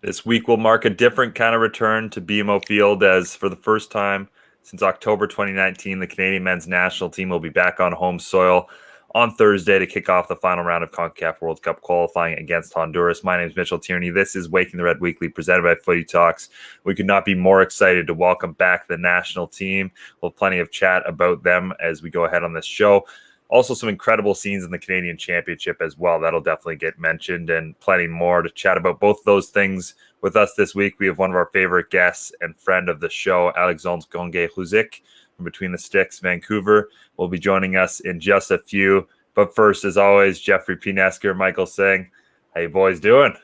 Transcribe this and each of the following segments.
This week will mark a different kind of return to BMO Field, as for the first time since October 2019, the Canadian men's national team will be back on home soil on Thursday to kick off the final round of CONCACAF World Cup qualifying against Honduras. My name is Mitchell Tierney. This is Waking the Red Weekly, presented by Footy Talks. We could not be more excited to welcome back the national team. We'll have plenty of chat about them as we go ahead on this show. Also, some incredible scenes in the Canadian Championship as well. That'll definitely get mentioned, and plenty more to chat about both those things. With us this week, we have one of our favorite guests and friend of the show, Alexandre Gangue-Ruzic from Between the Sticks, Vancouver, will be joining us in just a few. But first, as always, Jeffrey P. Nesker, Michael Singh. How you boys doing?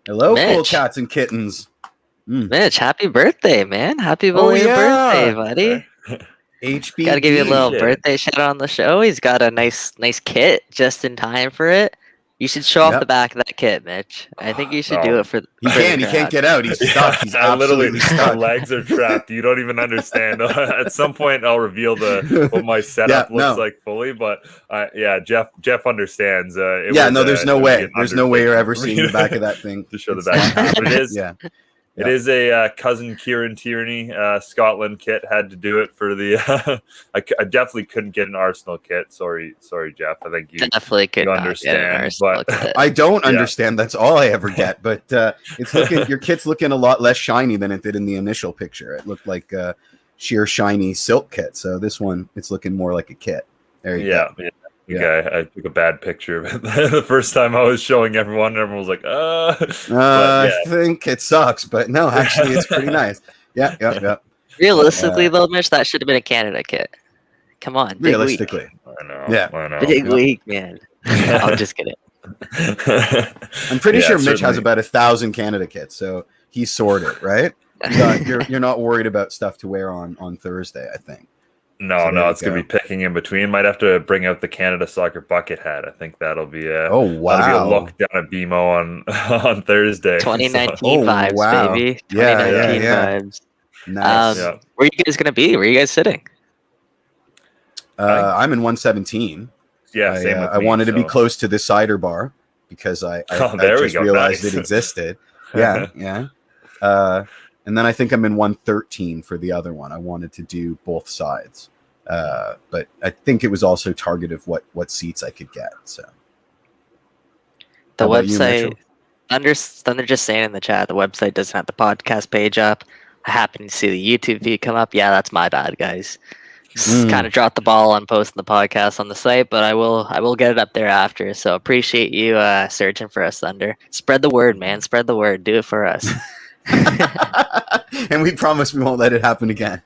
Hello, Mitch. cool cats and kittens. Mitch, happy birthday, man. Happy belated birthday, buddy. HB. Gotta give you a little shit. birthday shout out on the show. He's got a nice kit just in time for it. You should show off Yep. the back of that kit, Mitch. I think you should do it for He can't get out. He's stuck. He's absolutely My stuck. legs are trapped. You don't even understand. At some point, I'll reveal what my setup looks like fully. But Jeff understands. There's no way. There's no way you're ever seeing the back of that thing to show the back. But it is. Yeah. It is a cousin Kieran Tierney Scotland kit. Had to do it for the. I definitely couldn't get an Arsenal kit. Sorry, Jeff. I think you definitely could you not understand, get an but I don't understand. That's all I ever get. But it's looking. Your kit's looking a lot less shiny than it did in the initial picture. It looked like a sheer shiny silk kit. So this one, it's looking more like a kit. There you go. Yeah. Okay, I took a bad picture of it the first time I was showing everyone. Everyone was like, I think it sucks, but no, actually, it's pretty nice. Yeah. Realistically, though, Mitch, that should have been a Canada kit. Come on, big Realistically. week. I know. Yeah. I know. Big week, man. I'm just kidding. I'm pretty sure Mitch certainly. has about 1,000 Canada kits, so he's sorted, right? You're not worried about stuff to wear on Thursday, I think. No, So it's going to be picking in between. Might have to bring out the Canada Soccer bucket hat. I think that'll be a Oh, wow. that'll be a look down at BMO on Thursday. 2019 vibes, wow. baby. Yeah, 2019 yeah. vibes. Nice. Yeah. Where are you guys gonna be? Where are you guys sitting? I'm in 117. Yeah, same with I me, wanted to be so- close to the cider bar because I there we just go. realized Nice. it existed. Yeah. And then I think I'm in 113 for the other one. I wanted to do both sides. But I think it was also target of what seats I could get. So The How about you, website. Mitchell? They're just saying in the chat the website doesn't have the podcast page up. I happen to see the YouTube feed come up. Yeah, that's my bad, guys. Kind of dropped the ball on posting the podcast on the site, but I will get it up there after. So appreciate you searching for us, Thunder. Spread the word, man. Spread the word. Do it for us. And we promise we won't let it happen again.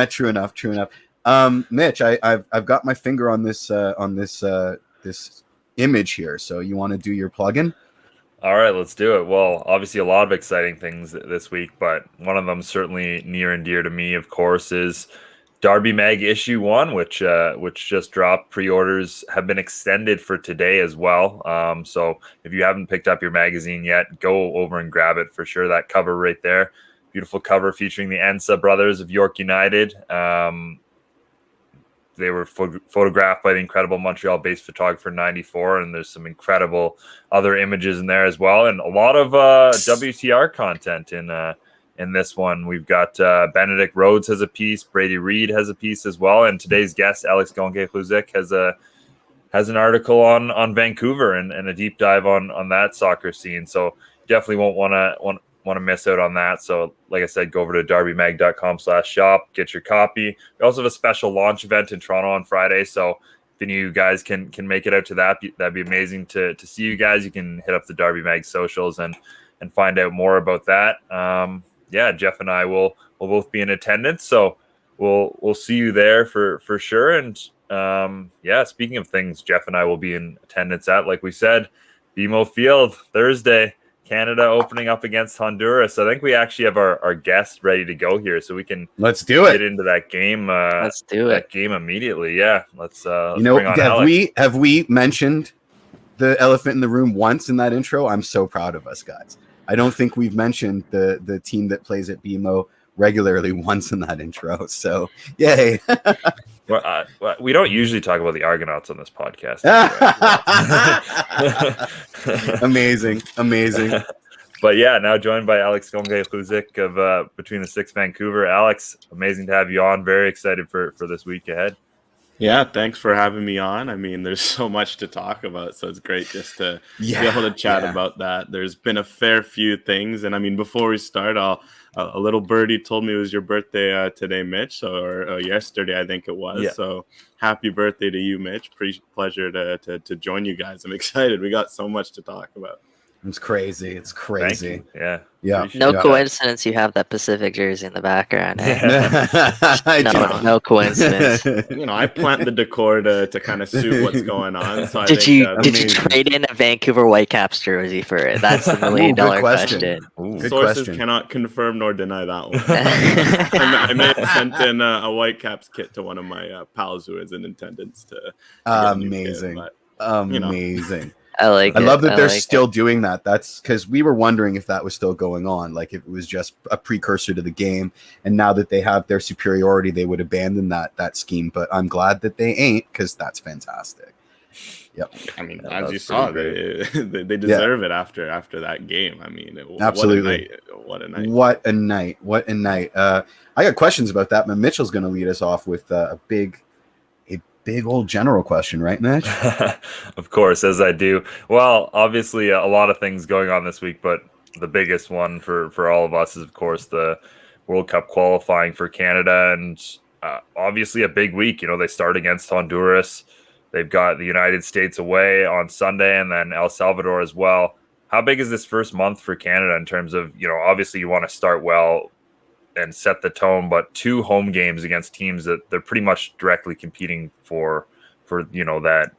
True enough. Mitch, I've got my finger on this image here. So you want to do your plug-in? All right, let's do it. Well, obviously a lot of exciting things this week, but one of them certainly near and dear to me, of course, is Derby Mag issue 1, which just dropped. Pre-orders have been extended for today as well. So if you haven't picked up your magazine yet, go over and grab it for sure. That cover right there, beautiful cover featuring the Ensa brothers of York United. They were photographed by the incredible Montreal-based photographer 94, and there's some incredible other images in there as well, and a lot of WTR content in this one. We've got Benedict Rhodes has a piece, Brady Reed has a piece as well, and today's guest, Alex Gangue-Ruzic, has an article on Vancouver and a deep dive on that soccer scene. So definitely won't want to miss out on that. So like I said, go over to derbymag.com/shop, get your copy. We also have a special launch event in Toronto on Friday. So if any of you guys can make it out to that, that'd be amazing to see you guys. You can hit up the Derby Mag socials and find out more about that. Jeff and I will both be in attendance. So we'll see you there for sure. And speaking of things Jeff and I will be in attendance at, like we said, BMO Field Thursday, Canada opening up against Honduras. I think we actually have our guests ready to go here, so we can get into that game. Let's do it. That game immediately. Yeah, let's bring on Alex. Have we mentioned the elephant in the room once in that intro? I'm so proud of us, guys. I don't think we've mentioned the team that plays at BMO regularly once in that intro. So, yay. Well, we don't usually talk about the Argonauts on this podcast. Amazing. But yeah, now joined by Alex Gangue-Ruzic of Between the Six Vancouver. Alex, amazing to have you on. Very excited for this week ahead. Yeah, thanks for having me on. I mean, there's so much to talk about, so it's great just to be able to chat about that. There's been a fair few things, and I mean, before we start, a little birdie told me it was your birthday today, Mitch, or yesterday, I think it was. Yeah. So happy birthday to you, Mitch. Pleasure to join you guys. I'm excited. We got so much to talk about. It's crazy. Yeah. No coincidence you have that Pacific jersey in the background. No coincidence. I plant the decor to kind of suit what's going on. So did you trade in a Vancouver Whitecaps jersey for it? That's the $1 million question. Sources cannot confirm nor deny that one. I may have sent in a Whitecaps kit to one of my pals who is in attendance to amazing. Kit, but, amazing. I love that they're still doing that. That's because we were wondering if that was still going on, like if it was just a precursor to the game. And now that they have their superiority, they would abandon that scheme. But I'm glad that they ain't, because that's fantastic. Yep. I mean, as you saw, they deserve it after that game. I mean, absolutely. What a night. What a night. I got questions about that, but Mitchell's going to lead us off with a big old general question, right, Mitch? Of course, as I do. Well, obviously, a lot of things going on this week, but the biggest one for all of us is, of course, the World Cup qualifying for Canada, and obviously a big week. They start against Honduras. They've got the United States away on Sunday, and then El Salvador as well. How big is this first month for Canada in terms of, obviously you want to start well and set the tone, but 2 home games against teams that they're pretty much directly competing for that,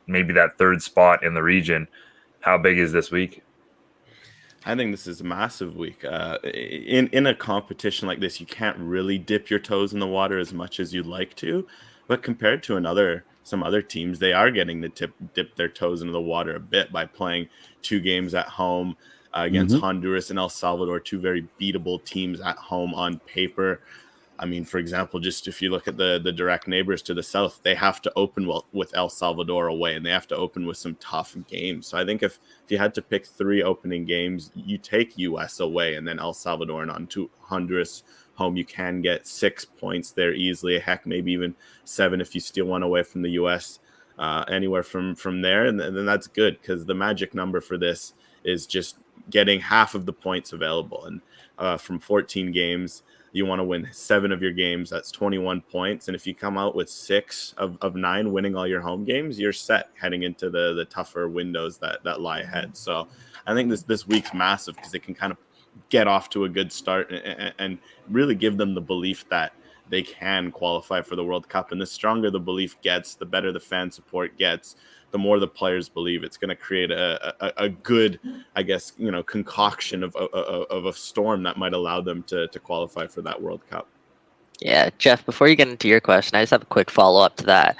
maybe that third spot in the region. How big is this week? I think this is a massive week. In a competition like this, you can't really dip your toes in the water as much as you'd like to, but compared to some other teams, they are getting to dip their toes into the water a bit by playing 2 games at home against Honduras and El Salvador, 2 very beatable teams at home on paper. I mean, for example, just if you look at the direct neighbors to the south, they have to open with El Salvador away, and they have to open with some tough games. So I think if you had to pick 3 opening games, you take U.S. away and then El Salvador and Honduras home. You can get 6 points there easily. Heck, maybe even 7 if you steal one away from the U.S. Anywhere from there, and then that's good, because the magic number for this is just getting half of the points available. And from 14 games, you want to win 7 of your games. That's 21 points. And if you come out with 6 of 9 winning all your home games, you're set heading into the tougher windows that lie ahead. So I think this week's massive, because it can kind of get off to a good start and really give them the belief that they can qualify for the World Cup. And the stronger the belief gets, the better the fan support gets, the more the players believe. It's going to create a good, I guess, concoction of a storm that might allow them to qualify for that World Cup. Yeah, Jeff, before you get into your question, I just have a quick follow-up to that.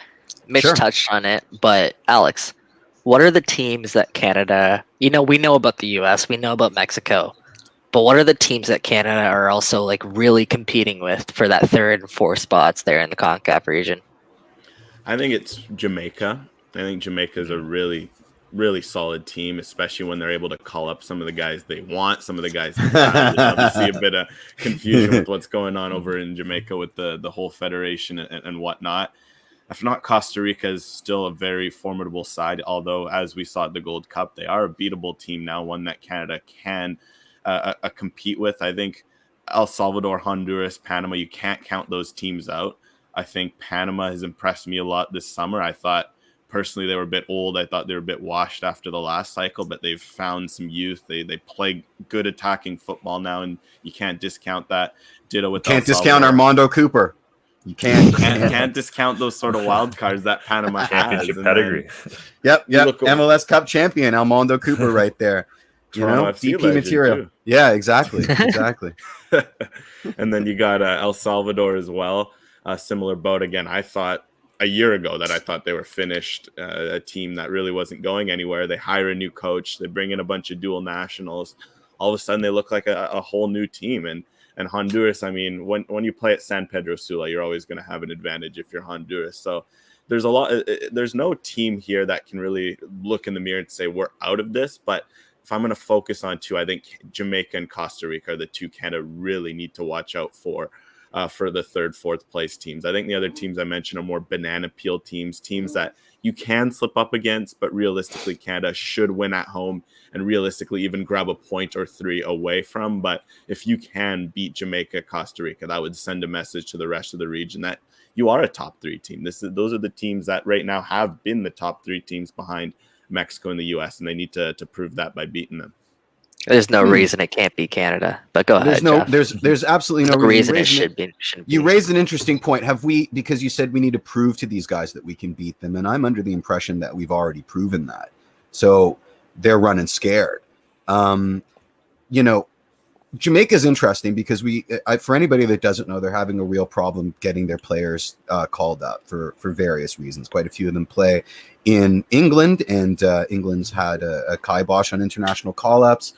Mitch touched on it, but Alex, what are the teams that Canada, we know about the US, we know about Mexico, but what are the teams that Canada are also really competing with for that 3rd and 4th spots there in the CONCACAF region? I think it's Jamaica. I think Jamaica is a really, really solid team, especially when they're able to call up some of the guys they want, some of the guys they have. There's obviously a bit of confusion with what's going on over in Jamaica with the whole federation and whatnot. If not, Costa Rica is still a very formidable side, although, as we saw at the Gold Cup, they are a beatable team now, one that Canada can compete with. I think El Salvador, Honduras, Panama, you can't count those teams out. I think Panama has impressed me a lot this summer. I thought personally they were a bit old. I thought they were a bit washed after the last cycle, but they've found some youth. They play good attacking football now, and you can't discount that. Ditto with can't discount Armando Cooper. You can't discount those sort of wild cards that Panama has. Pedigree. Yep. MLS Cup champion Armando Cooper right there. DP material. Too. Yeah, exactly. And then you got El Salvador as well. Similar boat again. I thought a year ago that I thought they were finished, a team that really wasn't going anywhere. They hire a new coach. They bring in a bunch of dual nationals. All of a sudden, they look like a whole new team. And And Honduras, I mean, when you play at San Pedro Sula, you're always going to have an advantage if you're Honduras. So there's no team here that can really look in the mirror and say we're out of this. But if I'm going to focus on two, I think Jamaica and Costa Rica are the two Canada really need to watch out for the third, fourth place teams. I think the other teams I mentioned are more banana peel teams that you can slip up against, but realistically Canada should win at home and realistically even grab a point or three away from. But if you can beat Jamaica, Costa Rica, that would send a message to the rest of the region that you are a top three team. Those are the teams that right now have been the top three teams behind Mexico and the US, and they need to prove that by beating them. There's no reason it can't be Canada, but go ahead. There's absolutely no reason it shouldn't be. You raised an interesting point. Because you said we need to prove to these guys that we can beat them, and I'm under the impression that we've already proven that. So they're running scared. Jamaica's interesting because for anybody that doesn't know, they're having a real problem getting their players called up for various reasons. Quite a few of them play in England, and England's had a kibosh on international call-ups.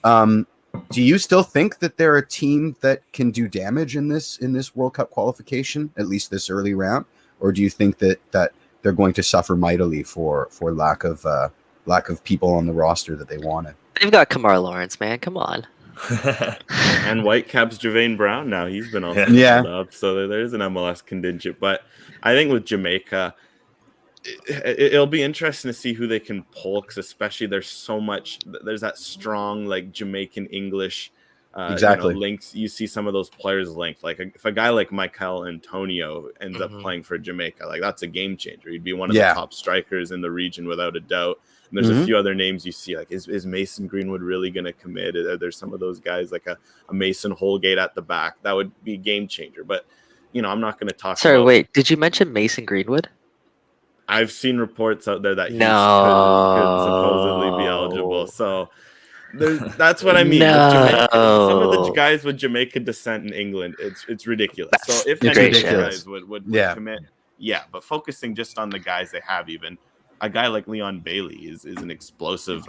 Do you still think that they're a team that can do damage in this World Cup qualification, at least this early round, or do you think that they're going to suffer mightily for lack of people on the roster that they wanted? They've got Kamar Lawrence, man. Come on. And Whitecaps Jervain Brown now. He's been all up, so there's an MLS contingent. But I think with Jamaica, it'll be interesting to see who they can pull, because especially there's that strong like Jamaican English links. You see some of those players linked. Like if a guy like Michael Antonio ends up playing for Jamaica, like that's a game changer. He'd be one of the top strikers in the region without a doubt. And there's a few other names you see, like is Mason Greenwood really going to commit? There's some of those guys like a Mason Holgate at the back. That would be a game changer. But I'm not going to talk. Sorry, wait. Did you mention Mason Greenwood? I've seen reports out there that he could supposedly be eligible. So that's what I mean. No. Some of the guys with Jamaican descent in England, it's ridiculous. That's so if any of these guys would commit, but focusing just on the guys they have, even a guy like Leon Bailey is an explosive,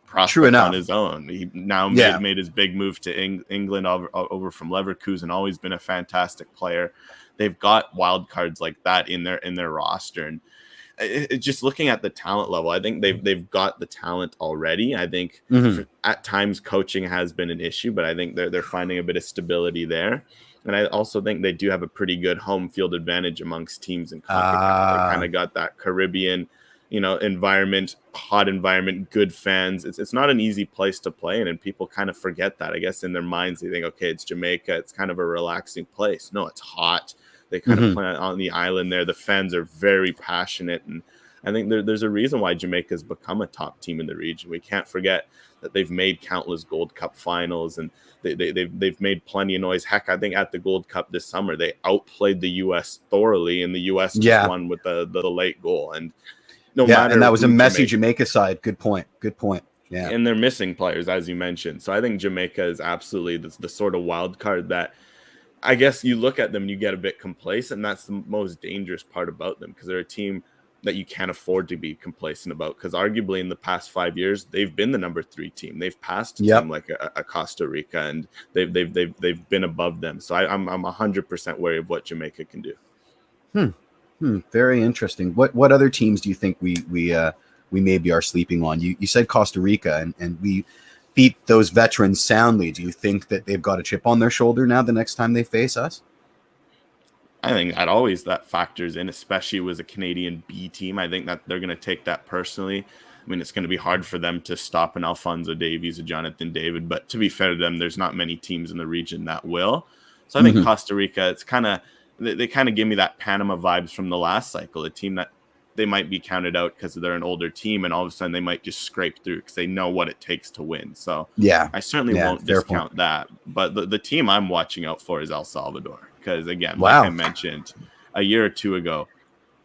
prospect on his own. He now made his big move to England over from Leverkusen. Always been a fantastic player. They've got wild cards like that in their roster, and just looking at the talent level, I think they've got the talent already. I think at times coaching has been an issue, but I think they're finding a bit of stability there. And I also think they do have a pretty good home field advantage amongst teams in CONCACAF. They kind of got that Caribbean, environment, hot environment, good fans. It's not an easy place to play in, and people kind of forget that. I guess in their minds they think, okay, it's Jamaica, it's kind of a relaxing place. No, it's hot. They kind of play on the island there. The fans are very passionate, and I think there's a reason why Jamaica has become a top team in the region. We can't forget that they've made countless Gold Cup finals, and they've made plenty of noise. Heck, I think at the Gold Cup this summer they outplayed the U.S. thoroughly, and the U.S. just won with the late goal. And and that was a messy Jamaica side. Good point. Yeah, and they're missing players, as you mentioned. So I think Jamaica is absolutely the sort of wild card that I guess you look at them and you get a bit complacent. And that's the most dangerous part about them, because they're a team that you can't afford to be complacent about, because arguably in the past 5 years they've been the number 3 team. They've passed a team like a Costa Rica, and they've been above them. So I'm 100% wary of what Jamaica can do. Very interesting. What other teams do you think we maybe are sleeping on? You said Costa Rica, and we beat those veterans soundly. Do you think that they've got a chip on their shoulder now the next time they face us? I think that factors in, especially with a Canadian B team. I think that they're going to take that personally. I mean, it's going to be hard for them to stop an Alphonso Davies, a Jonathan David, but to be fair to them, there's not many teams in the region that will. So I think Costa Rica, they kind of give me that Panama vibes from the last cycle, a team that they might be counted out because they're an older team, and all of a sudden they might just scrape through because they know what it takes to win. So I certainly won't discount that. But the team I'm watching out for is El Salvador, because again, like I mentioned a year or two ago,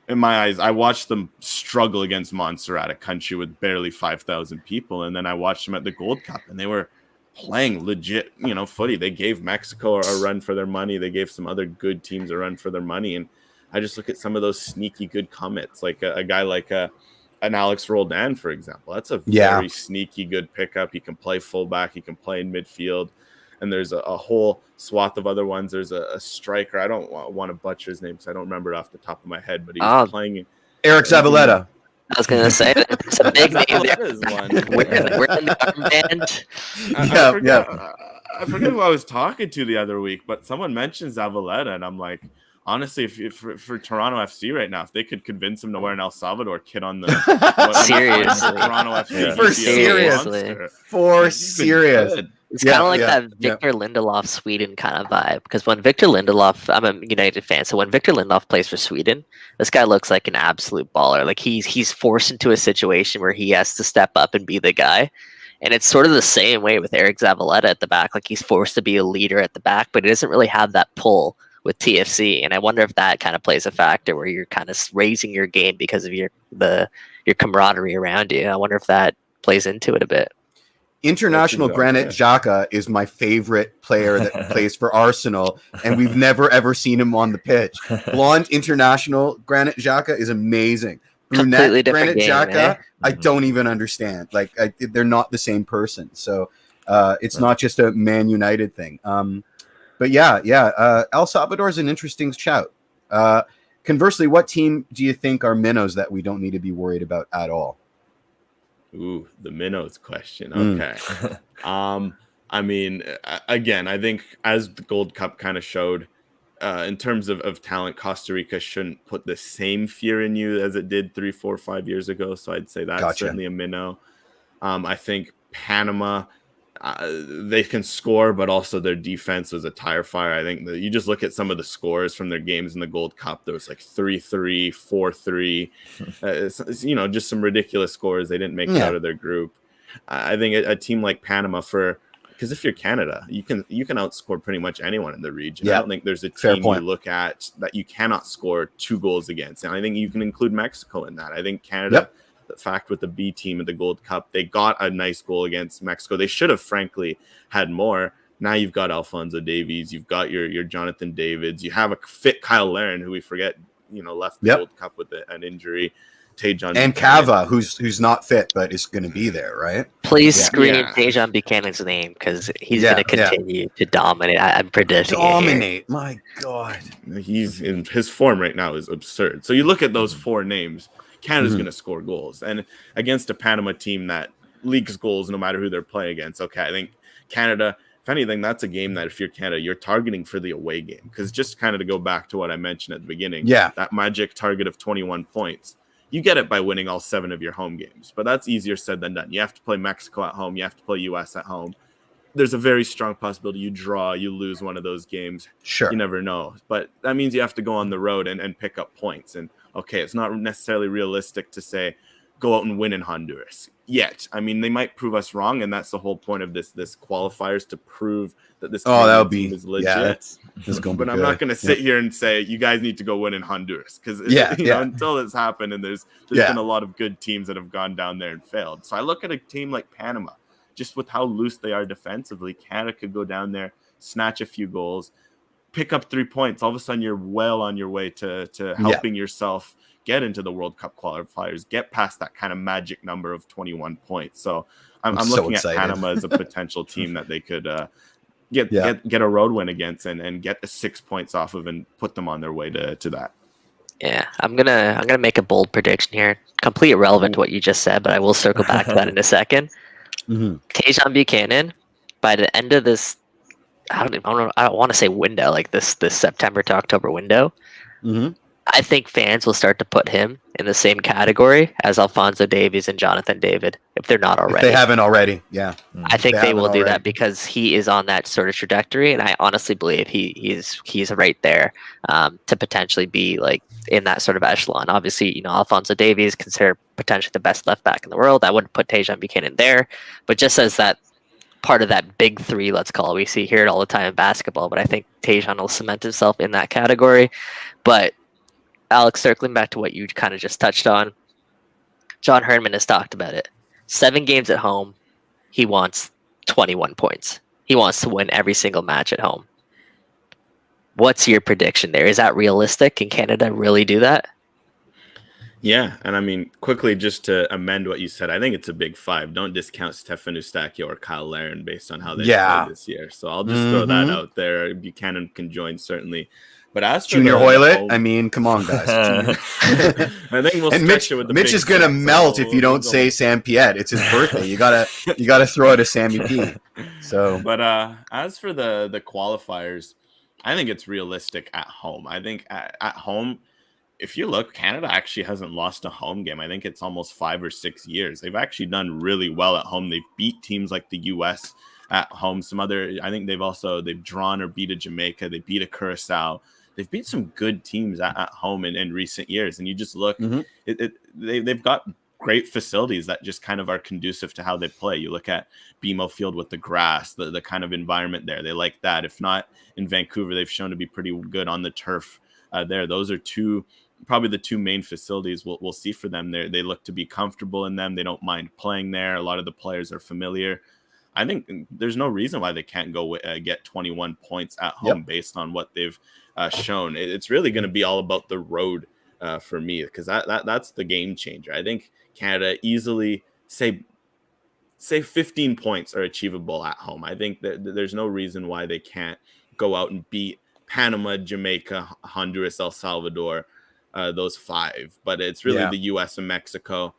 in my eyes, I watched them struggle against Montserrat, a country with barely 5,000 people, and then I watched them at the Gold Cup, and they were playing legit, footy. They gave Mexico a run for their money. They gave some other good teams a run for their money, and I just look at some of those sneaky good commits, like a guy like an Alex Roldan, for example. That's a very sneaky good pickup. He can play fullback. He can play in midfield. and there's a whole swath of other ones. There's a striker. I don't want to butcher his name because I don't remember it off the top of my head, but he was playing. Eric Zavaleta. I was gonna say it's a big name there. One. We're in the armband. I forget who I was talking to the other week, but someone mentioned Zavaleta, and I'm like, honestly, if for Toronto FC right now, if they could convince him to wear an El Salvador kit on the Seriously. Toronto FC, For serious. It's kind of like that Victor Lindelof Sweden kind of vibe. Because when Victor Lindelof, I'm a United fan, so when Victor Lindelof plays for Sweden, this guy looks like an absolute baller. Like he's forced into a situation where he has to step up and be the guy. And it's sort of the same way with Eric Zavaleta at the back. Your forced to be a leader at the back, but he doesn't really have that pull with TFC. And I wonder if that kind of plays a factor where you're kind of raising your game because of your camaraderie around you. I wonder if that plays into it a bit. International Granit Xhaka is my favorite player that plays for Arsenal, and we've never ever seen him on the pitch. Blonde international Granit Xhaka is amazing. Brunette Granit Xhaka, I don't even understand. They're not the same person. So it's not just a Man United thing. But El Salvador is an interesting shout. Conversely, what team do you think are minnows that we don't need to be worried about at all? Ooh, the minnows question. Okay. I mean, again, I think as the Gold Cup kind of showed, in terms of talent, Costa Rica shouldn't put the same fear in you as it did 3, 4, 5 years ago. So I'd say that's certainly a minnow. I think Panama, they can score, but also their defense was a tire fire. I think you just look at some of the scores from their games in the Gold Cup. There was 3-3, 4-3. It's, just some ridiculous scores. They didn't make it out of their group. I think a team like Panama, because if you're Canada, you can outscore pretty much anyone in the region. Yeah. I don't think there's a team you look at that you cannot score 2 goals against. And I think you can include Mexico in that. I think Canada, the fact with the B team at the Gold Cup, they got a nice goal against Mexico. They should have, frankly, had more. Now you've got Alphonso Davies. You've got your Jonathan Davids. You have a fit Kyle Larin, who we forget, left the Gold Cup with an injury. Tejan and Cava, who's not fit but is going to be there, right? Please scream Tejan Buchanan's name because he's going to continue to dominate. I'm predicting dominate. My God, he's in his form right now is absurd. So you look at those 4 names. Canada's going to score goals, and against a Panama team that leaks goals no matter who they're playing against. Okay, I think Canada, if anything, that's a game that if you're Canada, you're targeting for the away game, because just kind of to go back to what I mentioned at the beginning, that magic target of 21 points. You get it by winning all 7 of your home games, but that's easier said than done. You have to play Mexico at home. You have to play U.S. at home. There's a very strong possibility you draw, you lose one of those games. Sure. You never know. But that means you have to go on the road and pick up points. And, okay, it's not necessarily realistic to say go out and win in Honduras yet. I mean, they might prove us wrong, and that's the whole point of this qualifiers, to prove that this team is legit. But I'm not going to sit here and say you guys need to go win in Honduras, because until it's happened, and there's been a lot of good teams that have gone down there and failed. So I look at a team like Panama, just with how loose they are defensively. Canada could go down there, snatch a few goals, pick up 3 points. All of a sudden, you're well on your way to helping yourself get into the World Cup qualifiers, get past that kind of magic number of 21 points. So I'm looking at Panama as a potential team that they could get a road win against and get the 6 points off of and put them on their way to that. Yeah, I'm gonna make a bold prediction here, completely irrelevant to what you just said, but I will circle back to that in a second. Tejan Buchanan, by the end of this, I don't want to say window, like this September to October window, I think fans will start to put him in the same category as Alphonso Davies and Jonathan David, if they're not already. If they haven't already, I think they will do that because he is on that sort of trajectory, and I honestly believe he's right there to potentially be like in that sort of echelon. Obviously, Alphonso Davies considered potentially the best left back in the world. I wouldn't put Tejan Buchanan there, but just as that part of that big 3, let's call it. We hear it all the time in basketball, but I think Tejan will cement himself in that category. But Alex, circling back to what you kind of just touched on, John Herdman has talked about it. 7 games at home, he wants 21 points. He wants to win every single match at home. What's your prediction there? Is that realistic? Can Canada really do that? Yeah, and I mean, quickly, just to amend what you said, I think it's a big five. Don't discount Stefan Eustáquio or Kyle Larin based on how they've played Yeah. this year. So I'll just throw that out there. Buchanan can join, certainly. But as for Junior the Hoylett, home, I mean, come on, guys. Junior. I think we'll And stretch it with the Mitch big is gonna six, melt so if you don't say Sam Piet. It's his birthday. You gotta throw out a Sammy P. So, But as for the qualifiers, I think it's realistic at home. I think at home, if you look, Canada actually hasn't lost a home game. I think it's almost 5 or 6 years. They've actually done really well at home. They've beat teams like the US at home. Some other, I think they've drawn or beat a Jamaica. They beat a Curacao. They've beat some good teams at home in recent years. And you just look, they've got great facilities that just kind of are conducive to how they play. You look at BMO Field with the grass, the kind of environment there. They like that. If not, in Vancouver, they've shown to be pretty good on the turf there. Those are probably the two main facilities we'll see for them. They look to be comfortable in them. They don't mind playing there. A lot of the players are familiar. I think there's no reason why they can't go get 21 points at home based on what they've shown. It's really going to be all about the road for me, because that's the game changer. I think Canada easily say 15 points are achievable at home. I think that there's no reason why they can't go out and beat Panama, Jamaica, Honduras, El Salvador, those five. But it's really the U.S. and Mexico.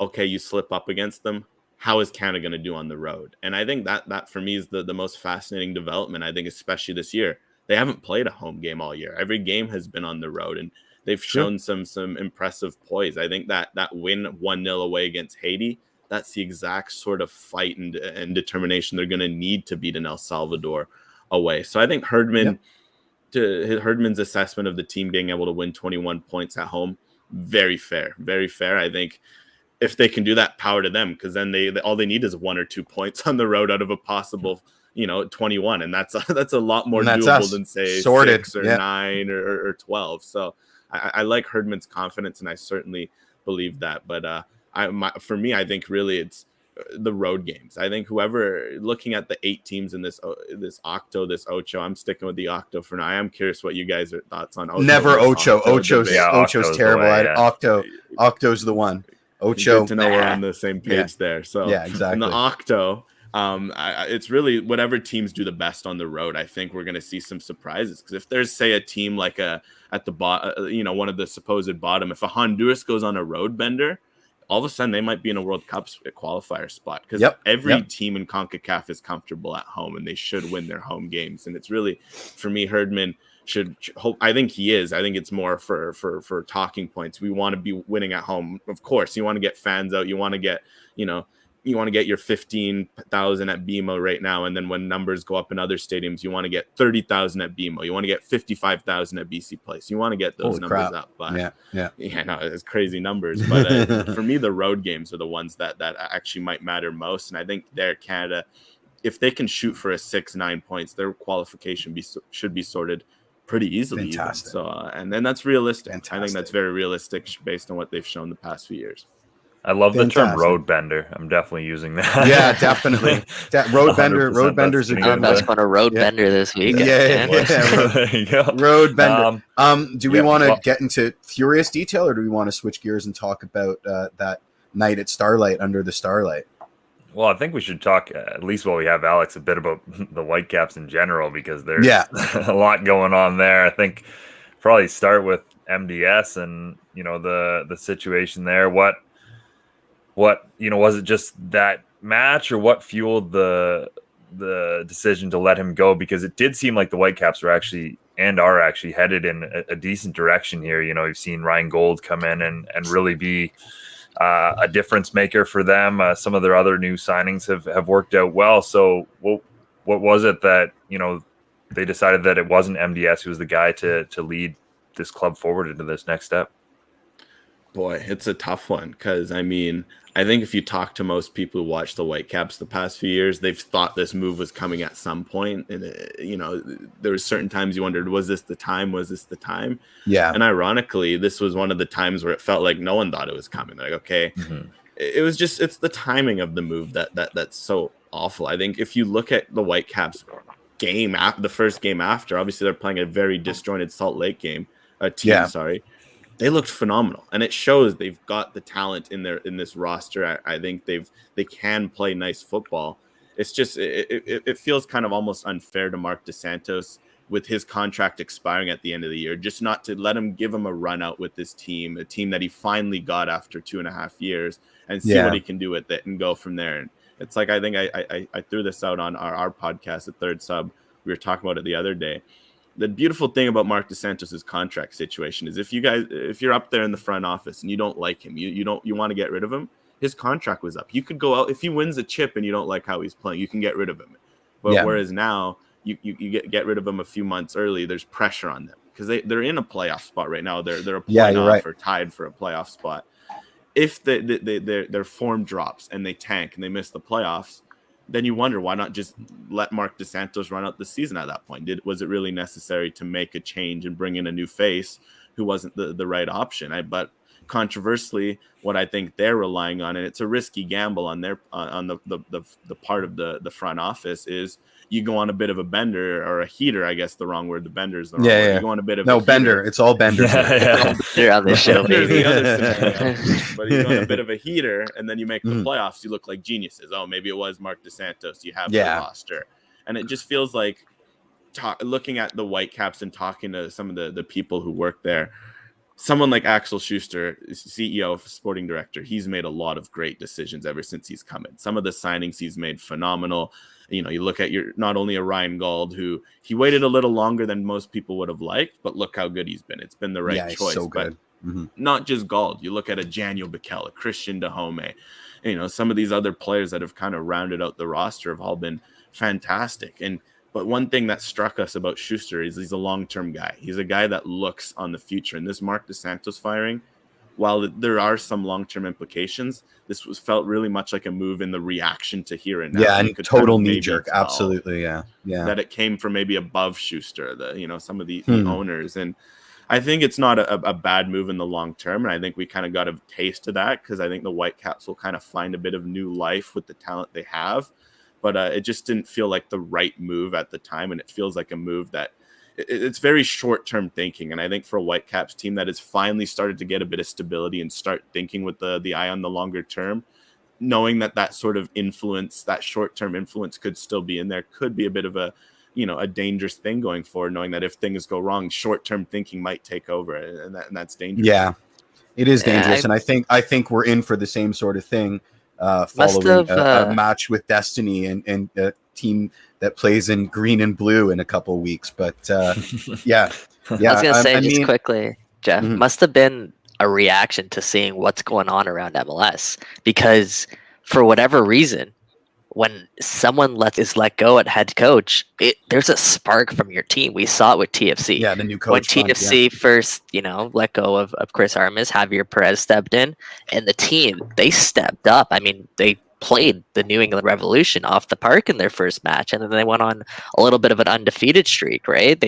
Okay, you slip up against them. How is Canada going to do on the road? And I think that for me is the most fascinating development. I think especially this year, they haven't played a home game all year. Every game has been on the road, and they've shown some impressive poise. I think that win 1-0 away against Haiti, that's the exact sort of fight and determination they're going to need to beat an El Salvador away. So I think Herdman's assessment of the team being able to win 21 points at home, very fair, very fair. I think if they can do that, power to them, because then they all they need is 1 or 2 points on the road out of a possible 21, and that's a lot more doable than say 6 or 9 or 12. So I like Herdman's confidence, and I certainly believe that. But for me, I think really it's the road games. I think whoever looking at the 8 teams in this Ocho, I'm sticking with the Octo for now. I am curious what you guys are thoughts on Ocho. Never Ocho. Ocho's terrible. Yeah. Octo's the one. Ocho. Good to know we're on the same page there. So yeah, exactly. In the Octo, it's really whatever teams do the best on the road. I think we're going to see some surprises, because if there's say a team like at the bottom, one of the supposed bottom, if a Honduras goes on a road bender, all of a sudden they might be in a World Cup qualifier spot, because every team in CONCACAF is comfortable at home and they should win their home games. And it's really, for me, Herdman should hope. I think he is. I think it's more for talking points. We want to be winning at home. Of course, you want to get fans out. You want to get, you want to get your 15,000 at BMO right now. And then when numbers go up in other stadiums, you want to get 30,000 at BMO. You want to get 55,000 at BC Place. You want to get those numbers up. But no, it's crazy numbers. But for me, the road games are the ones that actually might matter most. And I think there, Canada, if they can shoot for a 6-9 points, their qualification should be sorted pretty easily. Fantastic. So, and then that's realistic. Fantastic. I think that's very realistic based on what they've shown the past few years. I love the term road bender. I'm definitely using that. Yeah, definitely. Road benders are good. That's fun. A road bender this week. Yeah. There you go. Road bender. Do we want to get into furious detail, or do we want to switch gears and talk about that night at Starlight, under the starlight? Well, I think we should talk, at least while we have Alex, a bit about the Whitecaps in general, because there's a lot going on there. I think probably start with MDS and the situation there. What was it just that match, or what fueled the decision to let him go? Because it did seem like the Whitecaps are actually headed in a decent direction here. You've seen Ryan Gold come in and really be a difference maker for them. Some of their other new signings have worked out well. So what was it that they decided that it wasn't MDS who was the guy to lead this club forward into this next step? Boy, it's a tough one, because I think if you talk to most people who watch the Whitecaps the past few years, they've thought this move was coming at some point. And, there were certain times you wondered, was this the time? Was this the time? Yeah. And ironically, this was one of the times where it felt like no one thought it was coming. Like, okay, it was just, it's the timing of the move that's so awful. I think if you look at the Whitecaps the first game after, obviously they're playing a very disjointed Salt Lake team, sorry. they looked phenomenal, and it shows they've got the talent in this roster. I think they can play nice football. It's just it feels kind of almost unfair to Mark DeSantos with his contract expiring at the end of the year, just not to let him give him a run out with this team, a team that he finally got after 2.5 years, and see what he can do with it and go from there. And it's like, I think I threw this out on our podcast at Third Sub. We were talking about it the other day. The beautiful thing about Mark DeSantos' contract situation is if you're up there in the front office and you don't like him, you want to get rid of him, his contract was up. You could go out if he wins a chip and you don't like how he's playing, you can get rid of him. But whereas now you get rid of him a few months early, there's pressure on them because they're in a playoff spot right now. They're a playoff or tied for a playoff spot. If their form drops and they tank and they miss the playoffs, then you wonder why not just let Mark DeSantos run out the season at that point. Was it really necessary to make a change and bring in a new face who wasn't the right option? But controversially, what I think they're relying on, and it's a risky gamble on their on the part of the front office, is you go on a bit of a bender or a heater. I guess the wrong word. The bender is the wrong word. You go on a bit of a bender. It's all bender. You're on this show, baby. The other scenario. But you go on a bit of a heater, and then you make the playoffs. You look like geniuses. Oh, maybe it was Mark DeSantos. You have the roster, and it just feels like looking at the Whitecaps and talking to some of the people who work there. Someone like Axel Schuster, CEO, sporting director, he's made a lot of great decisions ever since he's come in. Some of the signings he's made phenomenal. You look at not only a Ryan Gauld, who he waited a little longer than most people would have liked, but look how good he's been. It's been the right choice. So good. But not just Gauld. You look at a Daniel Bikel, a Christian Dahome, some of these other players that have kind of rounded out the roster have all been fantastic. But one thing that struck us about Schuster is he's a long-term guy. He's a guy that looks on the future. And this Mark DeSantos firing, while there are some long-term implications, this felt really much like a move in the reaction to here and now. Yeah, and total knee-jerk. Absolutely, yeah. That it came from maybe above Schuster, some of the owners. And I think it's not a bad move in the long term. And I think we kind of got a taste of that because I think the Whitecaps will kind of find a bit of new life with the talent they have. But it just didn't feel like the right move at the time. And it feels like a move that it's very short-term thinking. And I think for a Whitecaps team that has finally started to get a bit of stability and start thinking with the eye on the longer term, knowing that sort of influence, that short-term influence could still be in there, could be a bit of a dangerous thing going forward, knowing that if things go wrong, short-term thinking might take over. And that's dangerous. Yeah, it is dangerous. And I think we're in for the same sort of thing. Following a match with Destiny and a team that plays in green and blue in a couple of weeks. But I was going to say quickly, Jeff, must have been a reaction to seeing what's going on around MLS because for whatever reason, when someone is let go at head coach, there's a spark from your team. We saw it with TFC. Yeah, the new coach. When TFC first, let go of Chris Armas, Javier Perez stepped in, and the team, they stepped up. I mean, they played the New England Revolution off the park in their first match, and then they went on a little bit of an undefeated streak, right?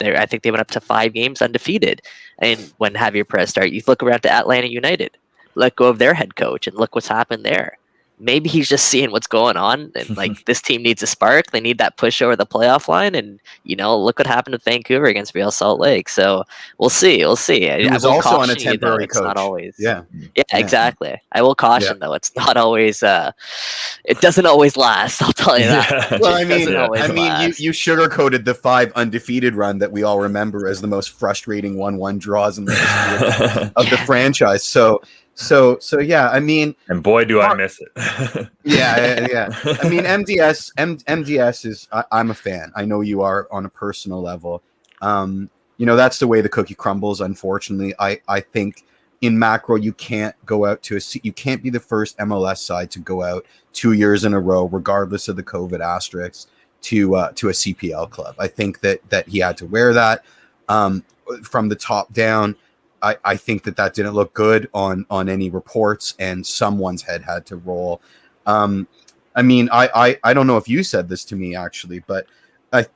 I think they went up to 5 games undefeated. And when Javier Perez started, you look around to Atlanta United, let go of their head coach, and look what's happened there. Maybe he's just seeing what's going on and like this team needs a spark. They need that push over the playoff line. And, look what happened with Vancouver against Real Salt Lake. So we'll see. He was also on a temporary coach. It's not always. Yeah, exactly. I will caution though. It's not always, it doesn't always last. I'll tell you that. Well, I mean, you sugarcoated the 5 undefeated run that we all remember as the most frustrating 1-1 draws in the history of the franchise. So yeah, I mean, and boy, do I miss it. yeah. I mean, MDS is. I'm a fan. I know you are on a personal level. That's the way the cookie crumbles. Unfortunately, I think in macro, you can't go out you can't be the first MLS side to go out 2 years in a row, regardless of the COVID asterisks, to a CPL club. I think that he had to wear that from the top down. I think that didn't look good on any reports, and someone's head had to roll. I mean, I don't know if you said this to me actually, but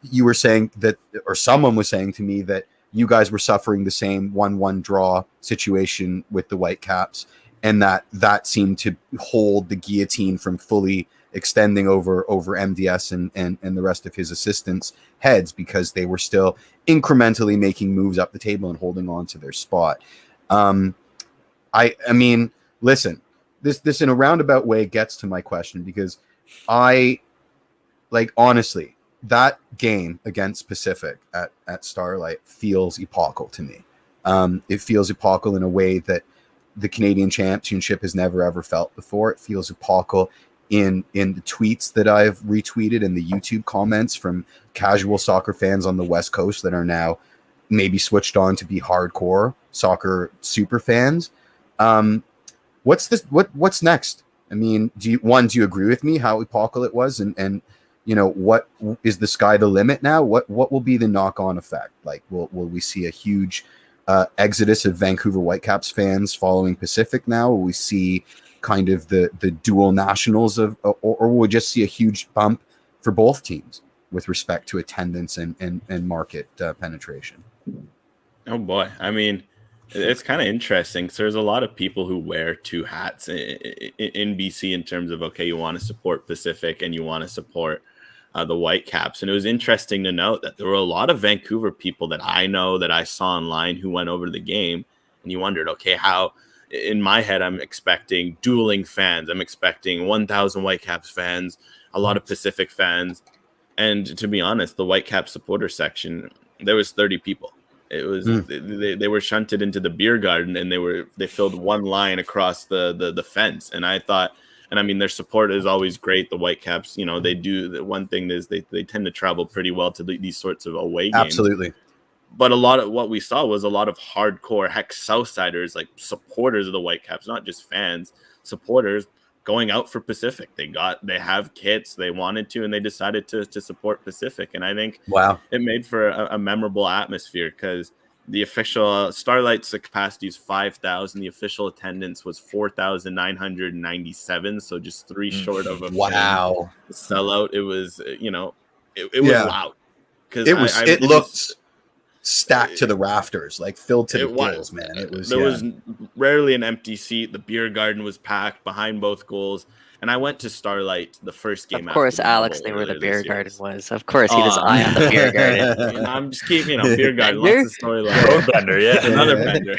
you were saying that, or someone was saying to me that you guys were suffering the same 1-1 draw situation with the Whitecaps, and that seemed to hold the guillotine from fully extending over MDS and the rest of his assistants' heads because they were still incrementally making moves up the table and holding on to their spot. I mean, listen, this in a roundabout way gets to my question, because honestly, that game against Pacific at Starlight feels epochal to me. It feels epochal in a way that the Canadian Championship has never ever felt before. It feels epochal in the tweets that I've retweeted and the YouTube comments from casual soccer fans on the West Coast that are now maybe switched on to be hardcore soccer super fans. What's next? I mean, do you agree with me how epochal it was, and what is the sky the limit now? What will be the knock-on effect? Like, will we see a huge exodus of Vancouver Whitecaps fans following Pacific now? Will we see kind of the dual nationals or will we just see a huge bump for both teams with respect to attendance and market penetration? Oh boy. I mean, it's kind of interesting because there's a lot of people who wear two hats in BC in terms of, okay, you want to support Pacific and you want to support the Whitecaps. And it was interesting to note that there were a lot of Vancouver people that I know that I saw online who went over to the game, and you wondered, okay, how in my head, I'm expecting dueling fans. I'm expecting 1,000 Whitecaps fans, a lot of Pacific fans. And to be honest, the Whitecaps supporter section, there was 30 people. It was they were shunted into the beer garden, and they filled one line across the fence. And I thought, and I mean, their support is always great. The Whitecaps, they do the one thing is they tend to travel pretty well to these sorts of away games. Absolutely. But a lot of what we saw was a lot of hardcore Southsiders, like supporters of the Whitecaps, not just fans, supporters going out for Pacific. They have kits, they wanted to, and they decided to support Pacific. And I think it made for a memorable atmosphere, because the official Starlight's capacity is 5,000. The official attendance was 4,997. So just 3 short of a sellout. It was, it was loud, because it looked stacked to the rafters, like filled to the gills, man. There was rarely an empty seat. The beer garden was packed behind both goals. And I went to Starlight the first game. Of course, Alex knew where the beer garden was. Of course, he was eyeing the beer garden. I'm just keeping, beer garden, lots of storyline. Bender, yeah, another Bender.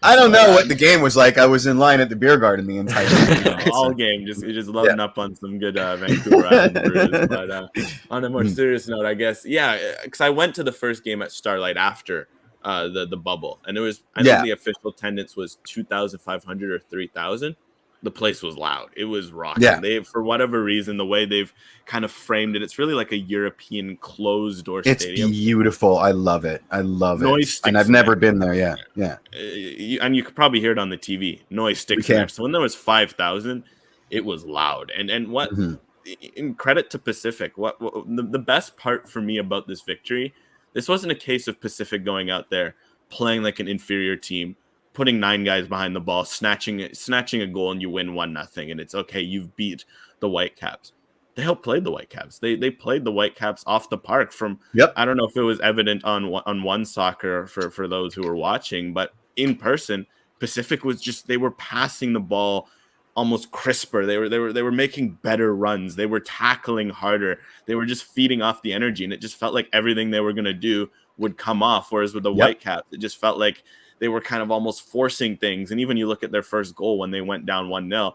I don't know what the game was like. I was in line at the beer garden the entire game. All game, just loading up on some good Vancouver Island brews. But on a more serious note, I guess, because I went to the first game at Starlight after the bubble, and it was I think the official attendance was 2,500 or 3,000. The place was loud. It was rocking. Yeah. They, for whatever reason, the way they've kind of framed it, it's really like a European closed door stadium. It's beautiful. I love it. Noise and I've never been there. Yeah. And you could probably hear it on the TV. Noise sticks there. So when there was 5,000, it was loud. And what in credit to Pacific, what the best part for me about this victory, this wasn't a case of Pacific going out there playing like an inferior team, putting 9 guys behind the ball, snatching a goal, and you win 1-0, and it's okay. You've beat the Whitecaps. They outplayed the Whitecaps. They played the Whitecaps off the park. I don't know if it was evident on One Soccer for those who were watching, but in person, Pacific was they were passing the ball almost crisper. They were making better runs. They were tackling harder. They were just feeding off the energy, and it just felt like everything they were going to do would come off. Whereas with the Whitecaps, it just felt like they were kind of almost forcing things. And even you look at their first goal when they went down 1-0,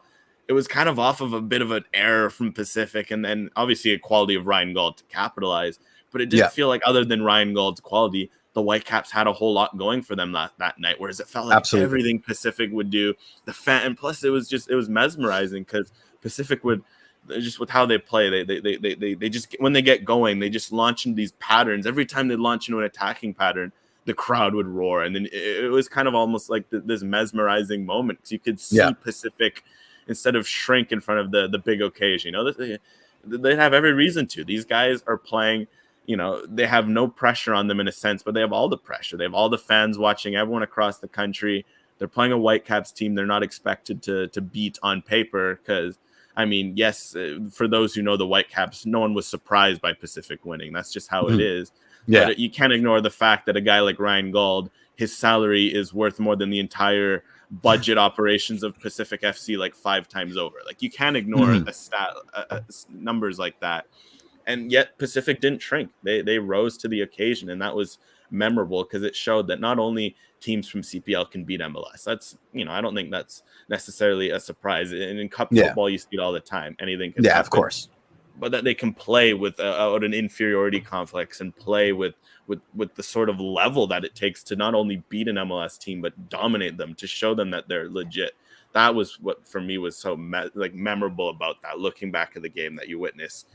it was kind of off of a bit of an error from Pacific, and then obviously a quality of Ryan Gauld to capitalize. But it didn't feel like, other than Ryan Gauld's quality, the Whitecaps had a whole lot going for them that night, whereas it felt like everything Pacific would do, and plus it was mesmerizing, because Pacific would, just with how they play, they just, when they get going, they just launch into these patterns. Every time they launch into an attacking pattern, the crowd would roar, and then it was kind of almost like this mesmerizing moment, because you could see Pacific, instead of shrink in front of the big occasion. They have every reason to. These guys are playing, they have no pressure on them in a sense, but they have all the pressure. They have all the fans watching, everyone across the country. They're playing a Whitecaps team they're not expected to beat on paper, because, I mean, yes, for those who know the Whitecaps, no one was surprised by Pacific winning. That's just how it is. Yeah. But you can't ignore the fact that a guy like Ryan Gauld, his salary is worth more than the entire budget operations of Pacific FC like 5 times over. Like, you can't ignore numbers like that. And yet Pacific didn't shrink. They rose to the occasion, and that was memorable, because it showed that not only teams from CPL can beat MLS. That's, I don't think that's necessarily a surprise. And in cup Yeah. football, you see it all the time. Anything can Yeah, happen. of course. But that they can play with an inferiority complex and play with the sort of level that it takes to not only beat an MLS team but dominate them, to show them that they're legit. That was what for me was so memorable about that. Looking back at the game that you witnessed,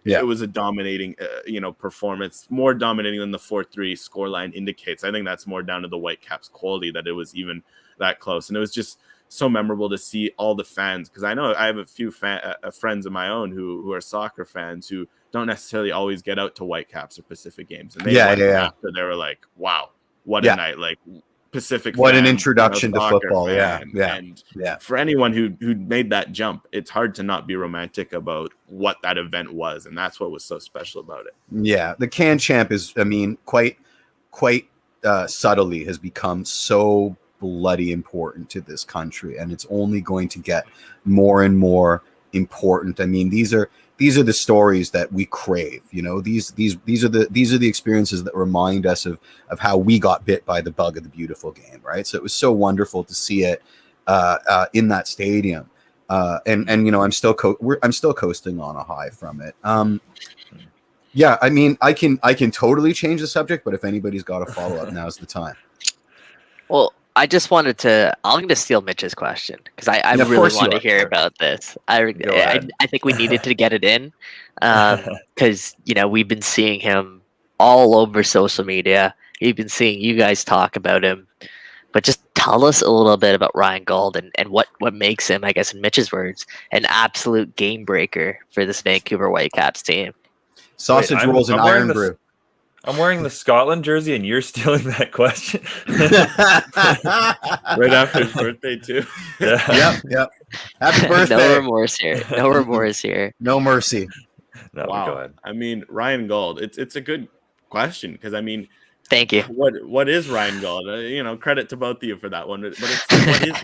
it was a dominating performance, more dominating than the 4-3 scoreline indicates. I think that's more down to the Whitecaps' quality that it was even that close, and it was just so memorable to see all the fans, because I know I have a few friends of my own who are soccer fans who don't necessarily always get out to Whitecaps or Pacific games, and they went after, they were like, wow, what a night, like Pacific what fan, an introduction to football. Fan. And for anyone who made that jump, it's hard to not be romantic about what that event was, and that's what was so special about it. Yeah, the Can Champ is, I mean, quite subtly has become so bloody important to this country, and it's only going to get more and more important. I mean, these are the stories that we crave. These are the experiences that remind us of how we got bit by the bug of the beautiful game, right? So it was so wonderful to see it in that stadium, and I'm still coasting on a high from it. Yeah, I mean, I can totally change the subject, but if anybody's got a follow up, now's the time. Well, I'm going to steal Mitch's question, because I really want to hear about this. I think we needed to get it in, because we've been seeing him all over social media. We've been seeing you guys talk about him, but just tell us a little bit about Ryan Gauld and what makes him, I guess in Mitch's words, an absolute game breaker for this Vancouver Whitecaps team. Sausage rolls and iron brew. I'm wearing the Scotland jersey, and you're stealing that question. Right after his birthday, too. Yep. Happy birthday. No remorse here. No remorse here. No mercy. No, wow. Go ahead. I mean, Ryan Gauld, it's a good question, because, I mean, thank you. What is Ryan Gauld? Credit to both of you for that one. But what is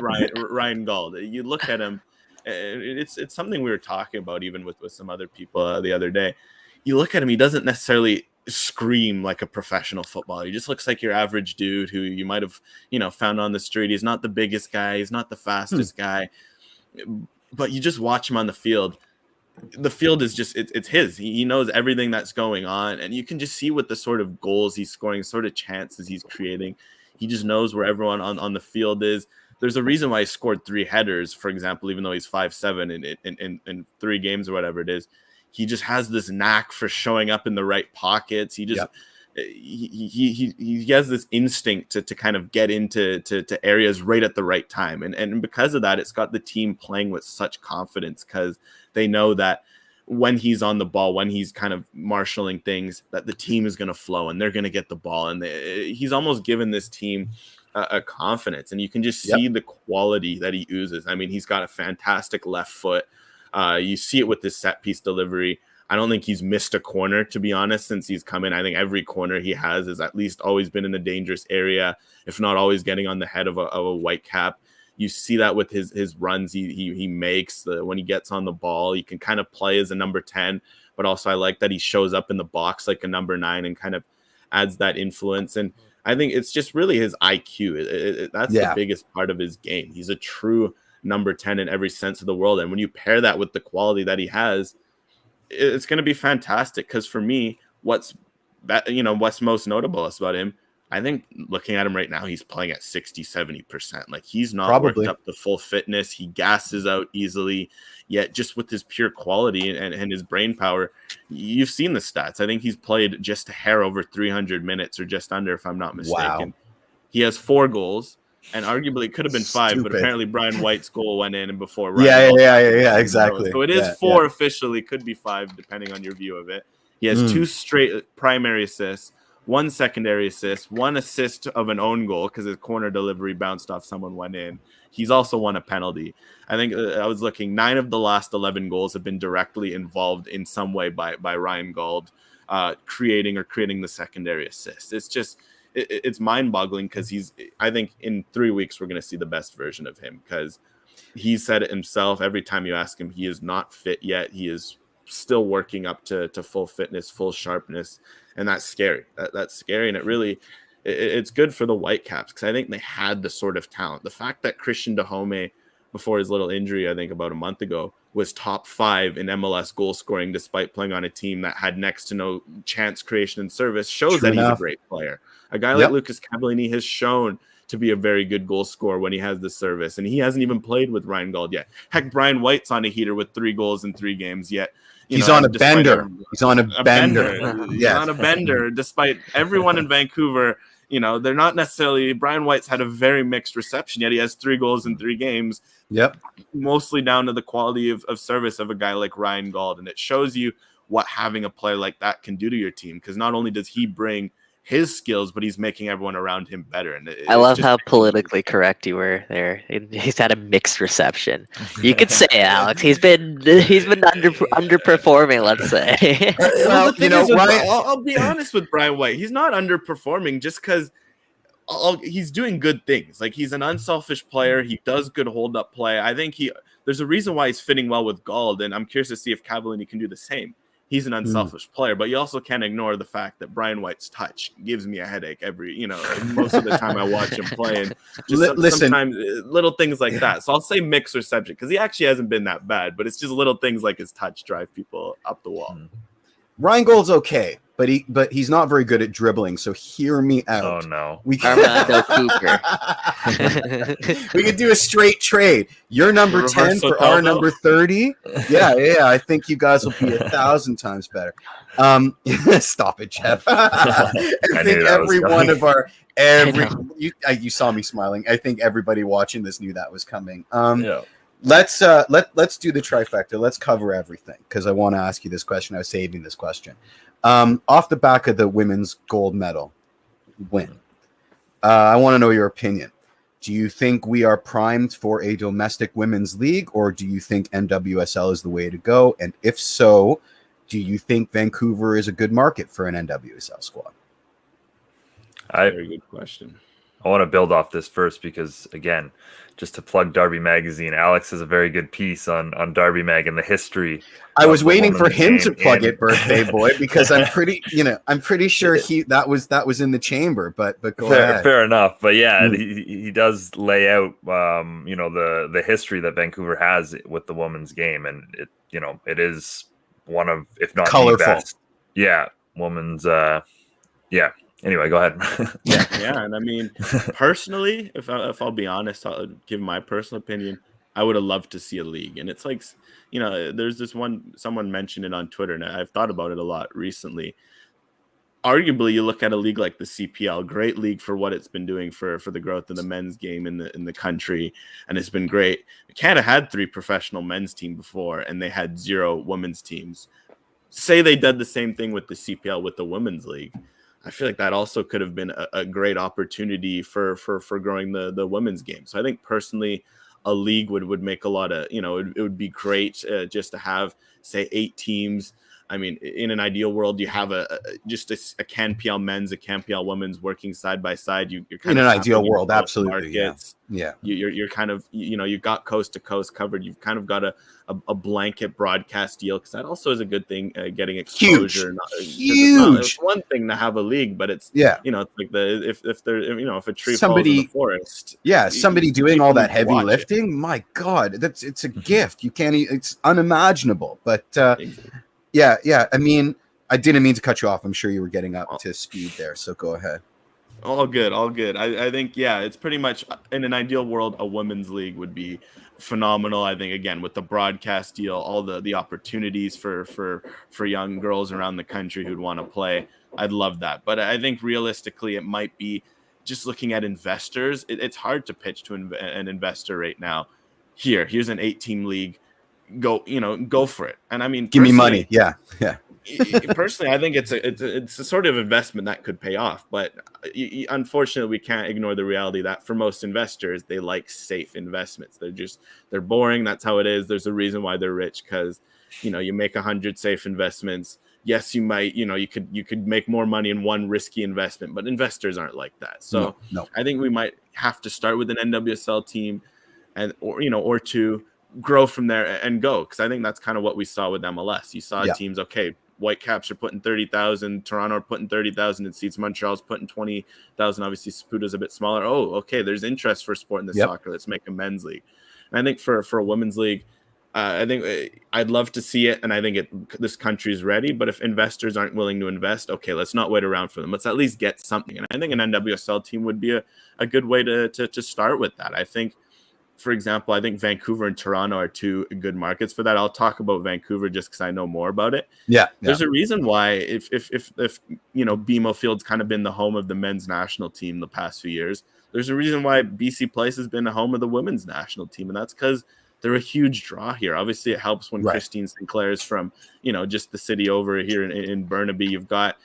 Ryan Gauld? You look at him, it's something we were talking about even with some other people the other day. You look at him, he doesn't necessarily scream like a professional footballer. He just looks like your average dude who you might have found on the street. He's not the biggest guy, he's not the fastest guy, but you just watch him on the field. The field is just it's his. He knows everything that's going on, and you can just see with the sort of goals he's scoring, sort of chances he's creating. He just knows where everyone on the field is. There's a reason why he scored 3 headers, for example, even though he's 5'7" in 3 games or whatever it is. He just has this knack for showing up in the right pockets. He just he has this instinct to kind of get into areas right at the right time. And because of that, it's got the team playing with such confidence, because they know that when he's on the ball, when he's kind of marshaling things, that the team is going to flow and they're going to get the ball. And he's almost given this team a confidence, and you can just see the quality that he oozes. I mean, he's got a fantastic left foot. You see it with this set piece delivery. I don't think he's missed a corner, to be honest, since he's come in. I think every corner he has at least always been in a dangerous area, if not always getting on the head of a Whitecap. You see that with his runs he makes. When he gets on the ball, he can kind of play as a number 10, but also I like that he shows up in the box like a number 9 and kind of adds that influence. And I think it's just really his IQ. That's the biggest part of his game. He's a true number 10 in every sense of the world. And when you pair that with the quality that he has, it's going to be fantastic. Because for me, what's most notable about him, I think looking at him right now, he's playing at 60-70%. Like, he's not worked up to full fitness. He gasses out easily, yet just with his pure quality and his brain power, you've seen the stats. I think he's played just a hair over 300 minutes or just under, if I'm not mistaken. Wow. He has 4 goals. And arguably it could have been 5, but apparently Brian White's goal went in and before. Yeah, exactly. So it is 4 officially, could be 5 depending on your view of it. He has 2 straight primary assists, 1 secondary assist, 1 assist of an own goal because his corner delivery bounced off someone, went in. He's also won a penalty. I think I was looking, 9 of the last 11 goals have been directly involved in some way by Ryan Gauld, creating the secondary assist. It's just... It's mind-boggling, because I think in 3 weeks we're going to see the best version of him, because he said it himself. Every time you ask him, he is not fit yet. He is still working up to full fitness, full sharpness, and that's scary. That's scary, and it really it's good for the Whitecaps because I think they had the sort of talent. The fact that Christian Dahome, before his little injury, I think about a month ago, was top 5 in MLS goal scoring despite playing on a team that had next to no chance creation and service shows True that enough. he's a great player. A guy like Lucas Cavallini has shown to be a very good goal scorer when he has the service, and he hasn't even played with Ryan Gauld yet. Heck, Brian White's on a heater with 3 goals in 3 games yet. He's on a bender. He's on a bender. He's on a bender, despite everyone in Vancouver. They're not necessarily. Brian White's had a very mixed reception, yet he has 3 goals in 3 games. Yep. Mostly down to the quality of service of a guy like Ryan Gauld. And it shows you what having a player like that can do to your team. Because not only does he bring his skills, but he's making everyone around him better. And I love how politically correct you were there. He's had a mixed reception. You could say, Alex, he's been underperforming. Let's say. Well, I'll be honest with Brian White. He's not underperforming just because he's doing good things. Like, he's an unselfish player. He does good hold up play. I think there's a reason why he's fitting well with Gauld, and I'm curious to see if Cavallini can do the same. He's an unselfish player, but you also can't ignore the fact that Brian White's touch gives me a headache most of the time I watch him play. And sometimes little things like that. So I'll say mixed reception because he actually hasn't been that bad, but it's just little things like his touch drive people up the wall. Ryan Gould's okay, but he's not very good at dribbling. So hear me out. Oh no, we can Armando Cooper. We could do a straight trade. You're number 10 for our number 30. Yeah. I think you guys will be 1,000 times better. Stop it, Jeff. I think every one of our you saw me smiling. I think everybody watching this knew that was coming. Let's do the trifecta. Let's cover everything because I want to ask you this question. I was saving this question. Off the back of the women's gold medal win, I want to know your opinion. Do you think we are primed for a domestic women's league, or do you think NWSL is the way to go? And if so, do you think Vancouver is a good market for an NWSL squad? Very good question. I want to build off this first because, again, just to plug Derby Magazine, Alex has a very good piece on Derby Mag and the history. I was waiting for him to plug it, birthday boy, because I'm pretty sure that was in the chamber. But go ahead. Fair enough. But yeah, he does lay out the history that Vancouver has with the women's game, and it is one of, if not colorful, the best. Yeah, women's. Anyway, go ahead. Yeah, and I mean, personally, if I'll be honest, I'll give my personal opinion. I would have loved to see a league, and it's like, there's this someone mentioned it on Twitter, and I've thought about it a lot recently. Arguably, you look at a league like the CPL, great league for what it's been doing for the growth of the men's game in the country, and it's been great. Canada had 3 professional men's teams before, and they had 0 women's teams. Say they did the same thing with the CPL with the women's league. I feel like that also could have been a great opportunity for growing the women's game. So I think personally, a league would make a lot of, it would be great just to have, say, 8 teams. I mean, in an ideal world, you have a CanPL men's, a CanPL women's working side by side. You're kind in of an ideal world, absolutely. Markets. Yeah. You're kind of, you've got coast to coast covered. You've kind of got a blanket broadcast deal, because that also is a good thing, getting exposure. Huge. It's one thing to have a league, but it's, it's like if a tree falls in the forest. Yeah, somebody doing all that heavy lifting. My God, it's a gift. You can't, it's unimaginable. But yeah. I mean, I didn't mean to cut you off. I'm sure you were getting up to speed there. So go ahead. All good. I think, it's pretty much, in an ideal world, a women's league would be phenomenal. I think, again, with the broadcast deal, all the opportunities for young girls around the country who'd want to play, I'd love that. But I think realistically, it might be just looking at investors. It's hard to pitch to an investor right now. Here's an 8-team league. Go for it. And I mean, give me money. Yeah. Personally, I think it's a sort of investment that could pay off, but unfortunately, we can't ignore the reality that for most investors, they like safe investments. They're boring. That's how it is. There's a reason why they're rich, because you make 100 safe investments. Yes, you might, you could make more money in one risky investment, but investors aren't like that. So no. I think we might have to start with an NWSL team, or two, grow from there and go, because I think that's kind of what we saw with MLS. You saw teams, okay, Whitecaps are putting 30,000, Toronto are putting 30,000 in seats, Montreal's putting 20,000. Obviously, Saputo's a bit smaller. Oh, okay, there's interest for sport in this soccer. Let's make a men's league. And I think for a women's league, I think I'd love to see it, and I think this country's ready. But if investors aren't willing to invest, okay, let's not wait around for them. Let's at least get something. And I think an NWSL team would be a good way to start with that. I think, for example, I think Vancouver and Toronto are two good markets for that. I'll talk about Vancouver just because I know more about it. Yeah. There's a reason why if BMO Field's kind of been the home of the men's national team the past few years, there's a reason why BC Place has been the home of the women's national team, and that's because they're a huge draw here. Obviously, it helps when Christine Sinclair is from, just the city over here in Burnaby. You've got,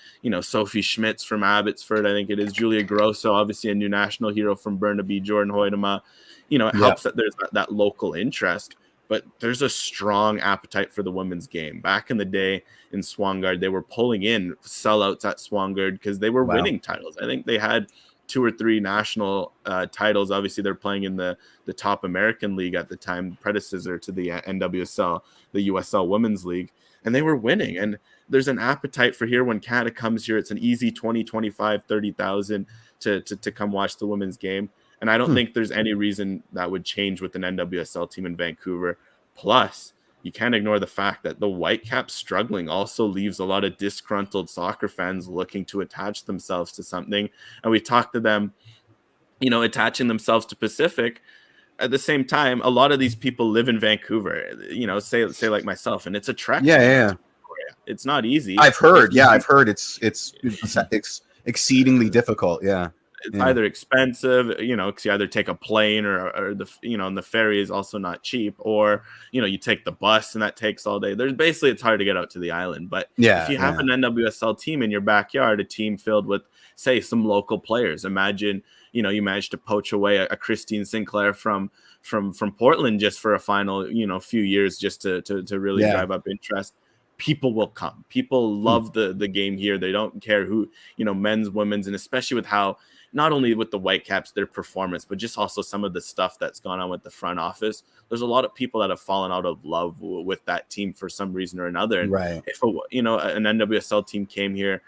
Sophie Schmitz from Abbotsford, I think it is, Julia Grosso, obviously a new national hero from Burnaby, Jordan Hoytema. It helps that there's that local interest, but there's a strong appetite for the women's game. Back in the day in Swangard, they were pulling in sellouts at Swangard because they were winning titles. I think they had 2 or 3 national titles. Obviously, they're playing in the top American League at the time, predecessor to the NWSL, the USL Women's League, and they were winning. And there's an appetite for here when Canada comes here. It's an easy 20, 25, 30,000 to come watch the women's game. And I don't think there's any reason that would change with an NWSL team in Vancouver. Plus, you can't ignore the fact that the Whitecaps struggling also leaves a lot of disgruntled soccer fans looking to attach themselves to something. And we talked to them, attaching themselves to Pacific. At the same time, a lot of these people live in Vancouver, say like myself, and it's a trek. Yeah. It's not easy. I've heard it's exceedingly difficult. Yeah. It's either expensive, because you either take a plane or the, and the ferry is also not cheap, or, you take the bus and that takes all day. It's hard to get out to the island. But if you have an NWSL team in your backyard, a team filled with, say, some local players, imagine, you managed to poach away a Christine Sinclair from Portland just for a final, few years just to really drive up interest. People will come. People love the game here. They don't care who, men's, women's, and especially with how, not only with the Whitecaps, their performance, but just also some of the stuff that's gone on with the front office. There's a lot of people that have fallen out of love with that team for some reason or another. And if an NWSL team came here,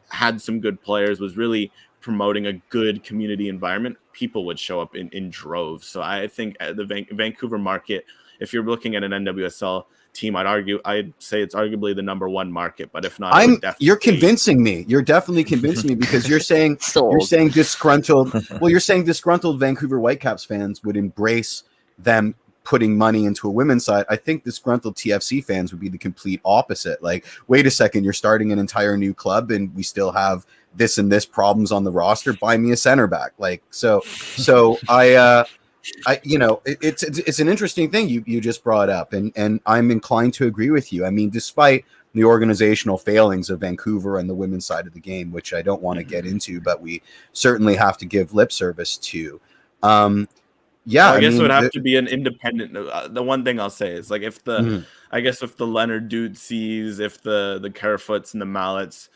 had some good players, was really promoting a good community environment, people would show up in droves. So I think the Vancouver market, if you're looking at an NWSL team, I'd say it's arguably the number 1 market, but if not, you're convincing me. You're definitely convincing me because you're saying disgruntled Vancouver Whitecaps fans would embrace them putting money into a women's side. I think disgruntled TFC fans would be the complete opposite. Like, wait a second, you're starting an entire new club and we still have this and this problems on the roster. Buy me a center back. Like, so it's an interesting thing you just brought up, and I'm inclined to agree with you. I mean, despite the organizational failings of Vancouver and the women's side of the game, which I don't want to get into, but we certainly have to give lip service to. I guess it would have to be an independent. The one thing I'll say is, like, if the Leonard Dudesees, if the Carefoots and the Mallets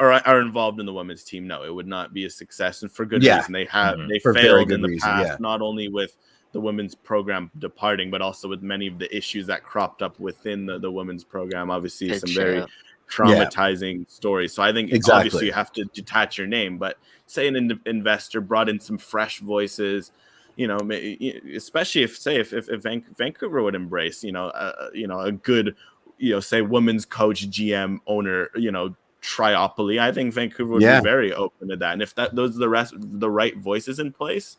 are involved in the women's team, no, it would not be a success, and for good reason. They failed in the past, not only with the women's program departing, but also with many of the issues that cropped up within the women's program. Obviously, some very traumatizing stories. So I think obviously you have to detach your name, but say an investor brought in some fresh voices, especially if Vancouver would embrace, a good, say women's coach, GM, owner, triopoly. I think Vancouver would be very open to that. And if those are the right voices in place,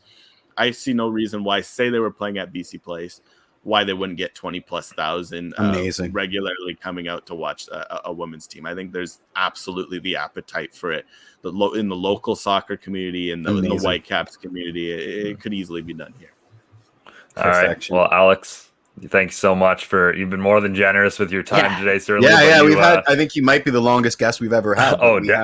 I see no reason why, say they were playing at BC Place, why they wouldn't get 20,000+ regularly coming out to watch a women's team. I think there's absolutely the appetite for it. In the local soccer community and in the Whitecaps community, it could easily be done here. All right. Well, Alex, thanks so much you've been more than generous with your time today, certainly. We've had, I think you might be the longest guest we've ever had.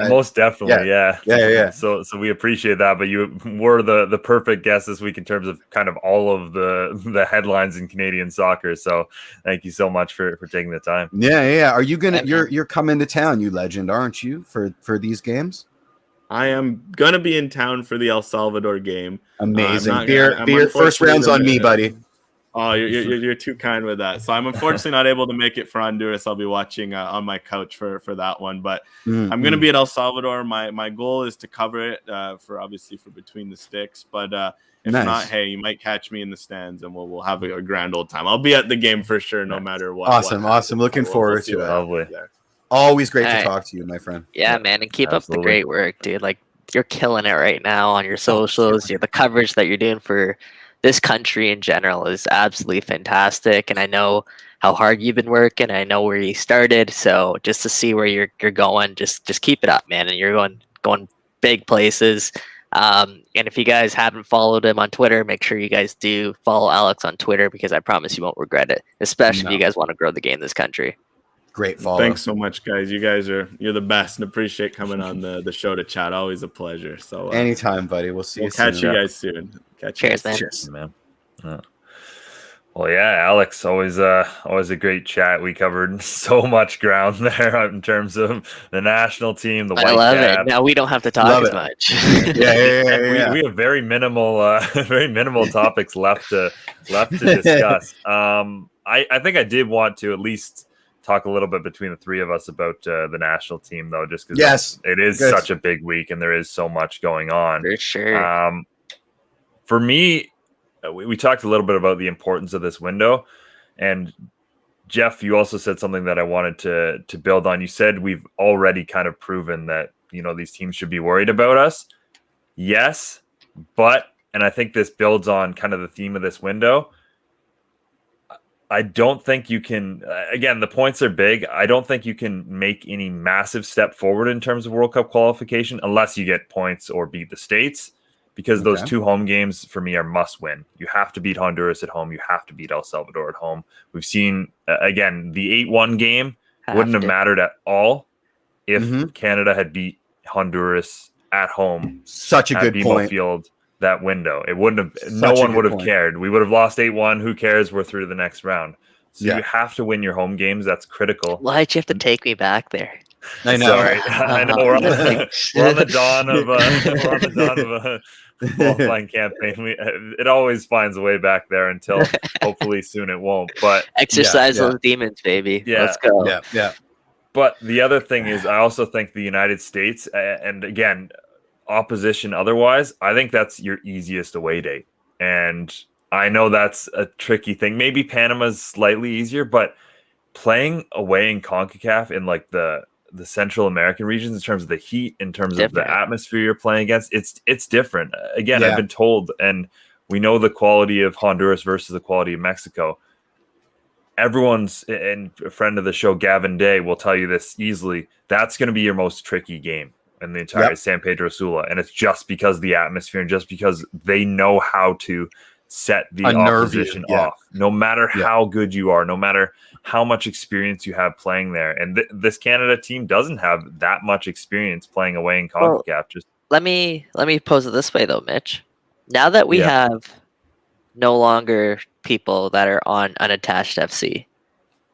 Most definitely. Yeah. So we appreciate that, but you were the perfect guest this week in terms of kind of all of the headlines in Canadian soccer. So thank you so much for taking the time. Yeah. Are you you're coming to town, you legend, aren't you, for these games? I am gonna be in town for the El Salvador game. Amazing. Beer first round's on me, buddy. Oh, you're too kind with that. So I'm unfortunately not able to make it for Honduras. I'll be watching on my couch for that one. But I'm going to be at El Salvador. My goal is to cover it for Between the Sticks. But if not, hey, you might catch me in the stands, and we'll have a grand old time. I'll be at the game for sure, no matter what. Awesome. Looking forward to it. Lovely. Always great to talk to you, my friend. Yeah, man, and keep up the great work, dude. Like, you're killing it right now on your socials. The coverage that you're doing for this country in general is absolutely fantastic. And I know how hard you've been working. I know where you started. So just to see where you're going, just keep it up, man. And you're going big places. And if you guys haven't followed him on Twitter, make sure you guys do follow Alex on Twitter, because I promise you won't regret it, especially if you guys want to grow the game in this country. Great follow. Thanks so much, guys. You're the best, and appreciate coming on the show to chat. Always a pleasure. So anytime, buddy. We'll see you soon. Catch you guys soon. Cheers, man. Cheers, man. Well, yeah, Alex, always a great chat. We covered so much ground there in terms of the national team, the I love it. Now we don't have to talk as much. Yeah. We have very minimal topics left to discuss. I think I did want to at least talk a little bit between the three of us about the national team, though, just because it is such a big week and there is so much going on. For sure. For me, we talked a little bit about the importance of this window, and Jeff, you also said something that I wanted to build on. You said we've already kind of proven that, these teams should be worried about us. Yes, but, and I think this builds on kind of the theme of this window, I don't think you can, again, the points are big. I don't think you can make any massive step forward in terms of World Cup qualification unless you get points or beat the States, because those two home games for me are must win. You have to beat Honduras at home. You have to beat El Salvador at home. We've seen, again, the 8-1 game wouldn't have mattered at all if Canada had beat Honduras at home. Such a good BMO point. Field. That window, it wouldn't have. No one would have cared. We would have lost 8-1. Who cares? We're through to the next round. So you have to win your home games. That's critical. Why'd you have to take me back there? I know. Sorry. I know we're on the dawn of a qualifying campaign. It always finds a way back there until hopefully soon it won't. But exercise those demons, baby. Yeah. Let's go. Yeah. But the other thing is, I also think the United States, and again, opposition otherwise, I think that's your easiest away date. And I know that's a tricky thing. Maybe Panama's slightly easier, but playing away in CONCACAF in like the Central American regions, in terms of the heat, in terms of the atmosphere you're playing against, it's different. Again, I've been told, and we know the quality of Honduras versus the quality of Mexico. Everyone's, and a friend of the show, Gavin Day, will tell you this easily. That's going to be your most tricky game in the entire San Pedro Sula. And it's just because of the atmosphere and just because they know how to set the opposition off. No matter how good you are, no matter how much experience you have playing there. And this Canada team doesn't have that much experience playing away in CONCACAF. Let me pose it this way, though, Mitch. Now that we have no longer people that are on unattached FC,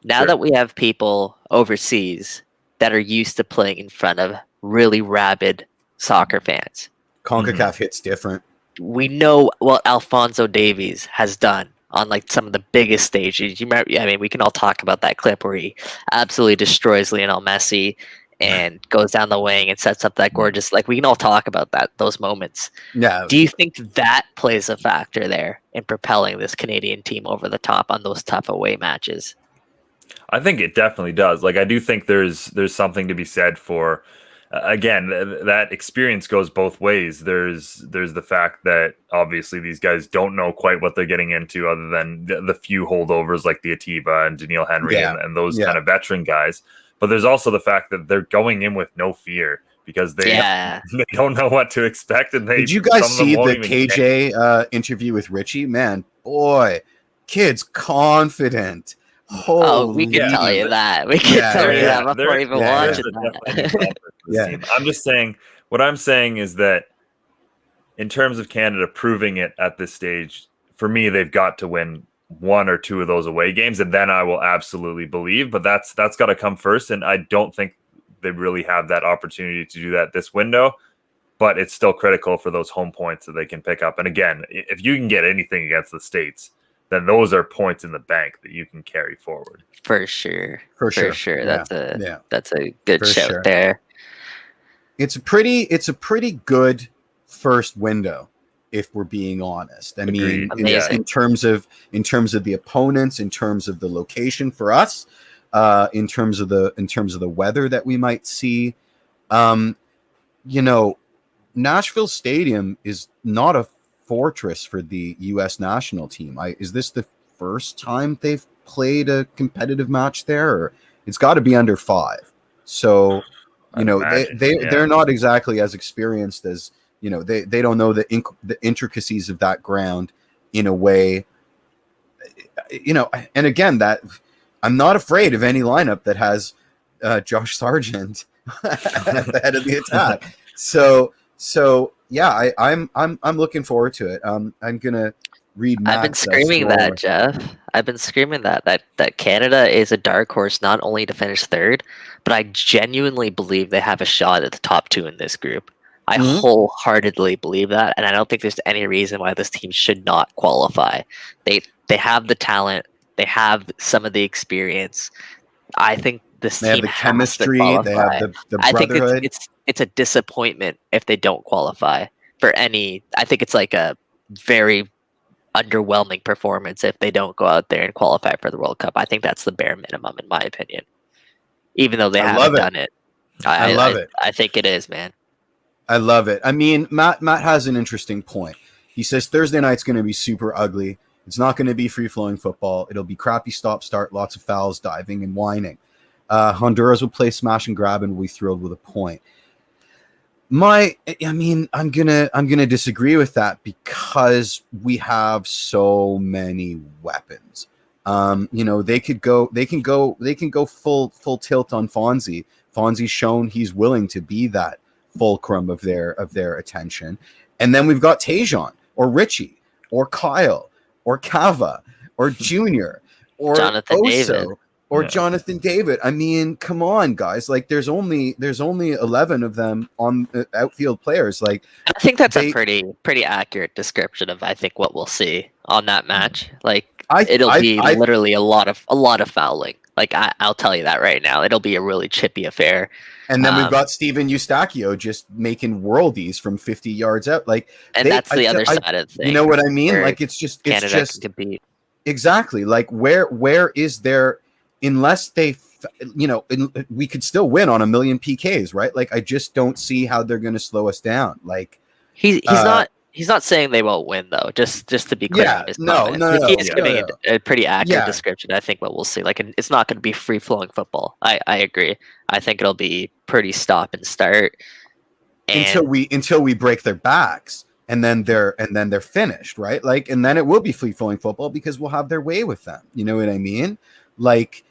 now that we have people overseas that are used to playing in front of really rabid soccer fans, CONCACAF hits different. We know what Alphonso Davies has done on like some of the biggest stages. You remember? I mean, we can all talk about that clip where he absolutely destroys Lionel Messi and goes down the wing and sets up that gorgeous. Like, we can all talk about those moments. Yeah. Do you think that plays a factor there in propelling this Canadian team over the top on those tough away matches? I think it definitely does. Like, I do think there's something to be said for. Again, that experience goes both ways. There's the fact that obviously these guys don't know quite what they're getting into, other than the few holdovers like the Atiba and Daniil Henry and those kind of veteran guys. But there's also the fact that they're going in with no fear because they don't know what to expect. And did you guys see the KJ interview with Richie? Man, boy, kid's confident. We can tell you that. We can tell you that before even watching that. I'm just saying, what I'm saying is that in terms of Canada proving it at this stage, for me, they've got to win one or two of those away games, and then I will absolutely believe. But that's got to come first, and I don't think they really have that opportunity to do that this window. But it's still critical for those home points that they can pick up. And again, if you can get anything against the States, then those are points in the bank that you can carry forward. For sure. For sure. Yeah. That's a good For shout sure. there. It's a pretty good first window, if we're being honest. I mean, Amazing. in terms of the opponents, in terms of the location for us, in terms of the weather that we might see. Nashville Stadium is not a fortress for the U.S. national team. Is this the first time they've played a competitive match there? Or it's got to be under 5. So, they're not exactly as experienced as, they don't know the intricacies of that ground in a way, and again, that I'm not afraid of any lineup that has Josh Sargent at the head of the attack. So yeah, I'm looking forward to it. I'm gonna read. I've been screaming that, Jeff. I've been screaming that Canada is a dark horse, not only to finish 3rd, but I genuinely believe they have a shot at the top 2 in this group. I wholeheartedly believe that, and I don't think there's any reason why this team should not qualify. They have the talent, they have some of the experience. I think this team have the chemistry, they have the brotherhood. I think it's a disappointment if they don't qualify for any. I think it's like a very underwhelming performance if they don't go out there and qualify for the World Cup. I think that's the bare minimum, in my opinion. Even though they haven't done it, I love it. I think it is, man. I love it. I mean, Matt has an interesting point. He says Thursday night's going to be super ugly. It's not going to be free-flowing football. It'll be crappy stop-start, lots of fouls, diving, and whining. Honduras will play smash and grab and will be thrilled with a point. I'm gonna disagree with that because we have so many weapons. They can go full tilt on Fonzie. Fonzie's shown he's willing to be that fulcrum of their attention. And then we've got Tajon or Richie or Kyle or Kava or Junior or Jonathan Oso David. or Jonathan David. I mean, come on, guys. Like, there's only 11 of them on outfield players. Like, I think that's a pretty accurate description of I think what we'll see on that match. Like, it'll be literally a lot of fouling. Like, I'll tell you that right now. It'll be a really chippy affair. And then we've got Steven Eustachio just making worldies from 50 yards out. Like, and that's the other side of the thing. You know what I mean? Like, Canada can compete. Exactly. Like, where is there, unless they, we could still win on 1 million PKs, right? Like, I just don't see how they're going to slow us down. Like, he's not saying they won't win, though. Just to be clear, no. He's giving a pretty accurate description. I think what we'll see, like, it's not going to be free flowing football. I agree. I think it'll be pretty stop and start until we break their backs, and then they're finished, right? Like, and then it will be free flowing football because we'll have their way with them. You know what I mean? Like,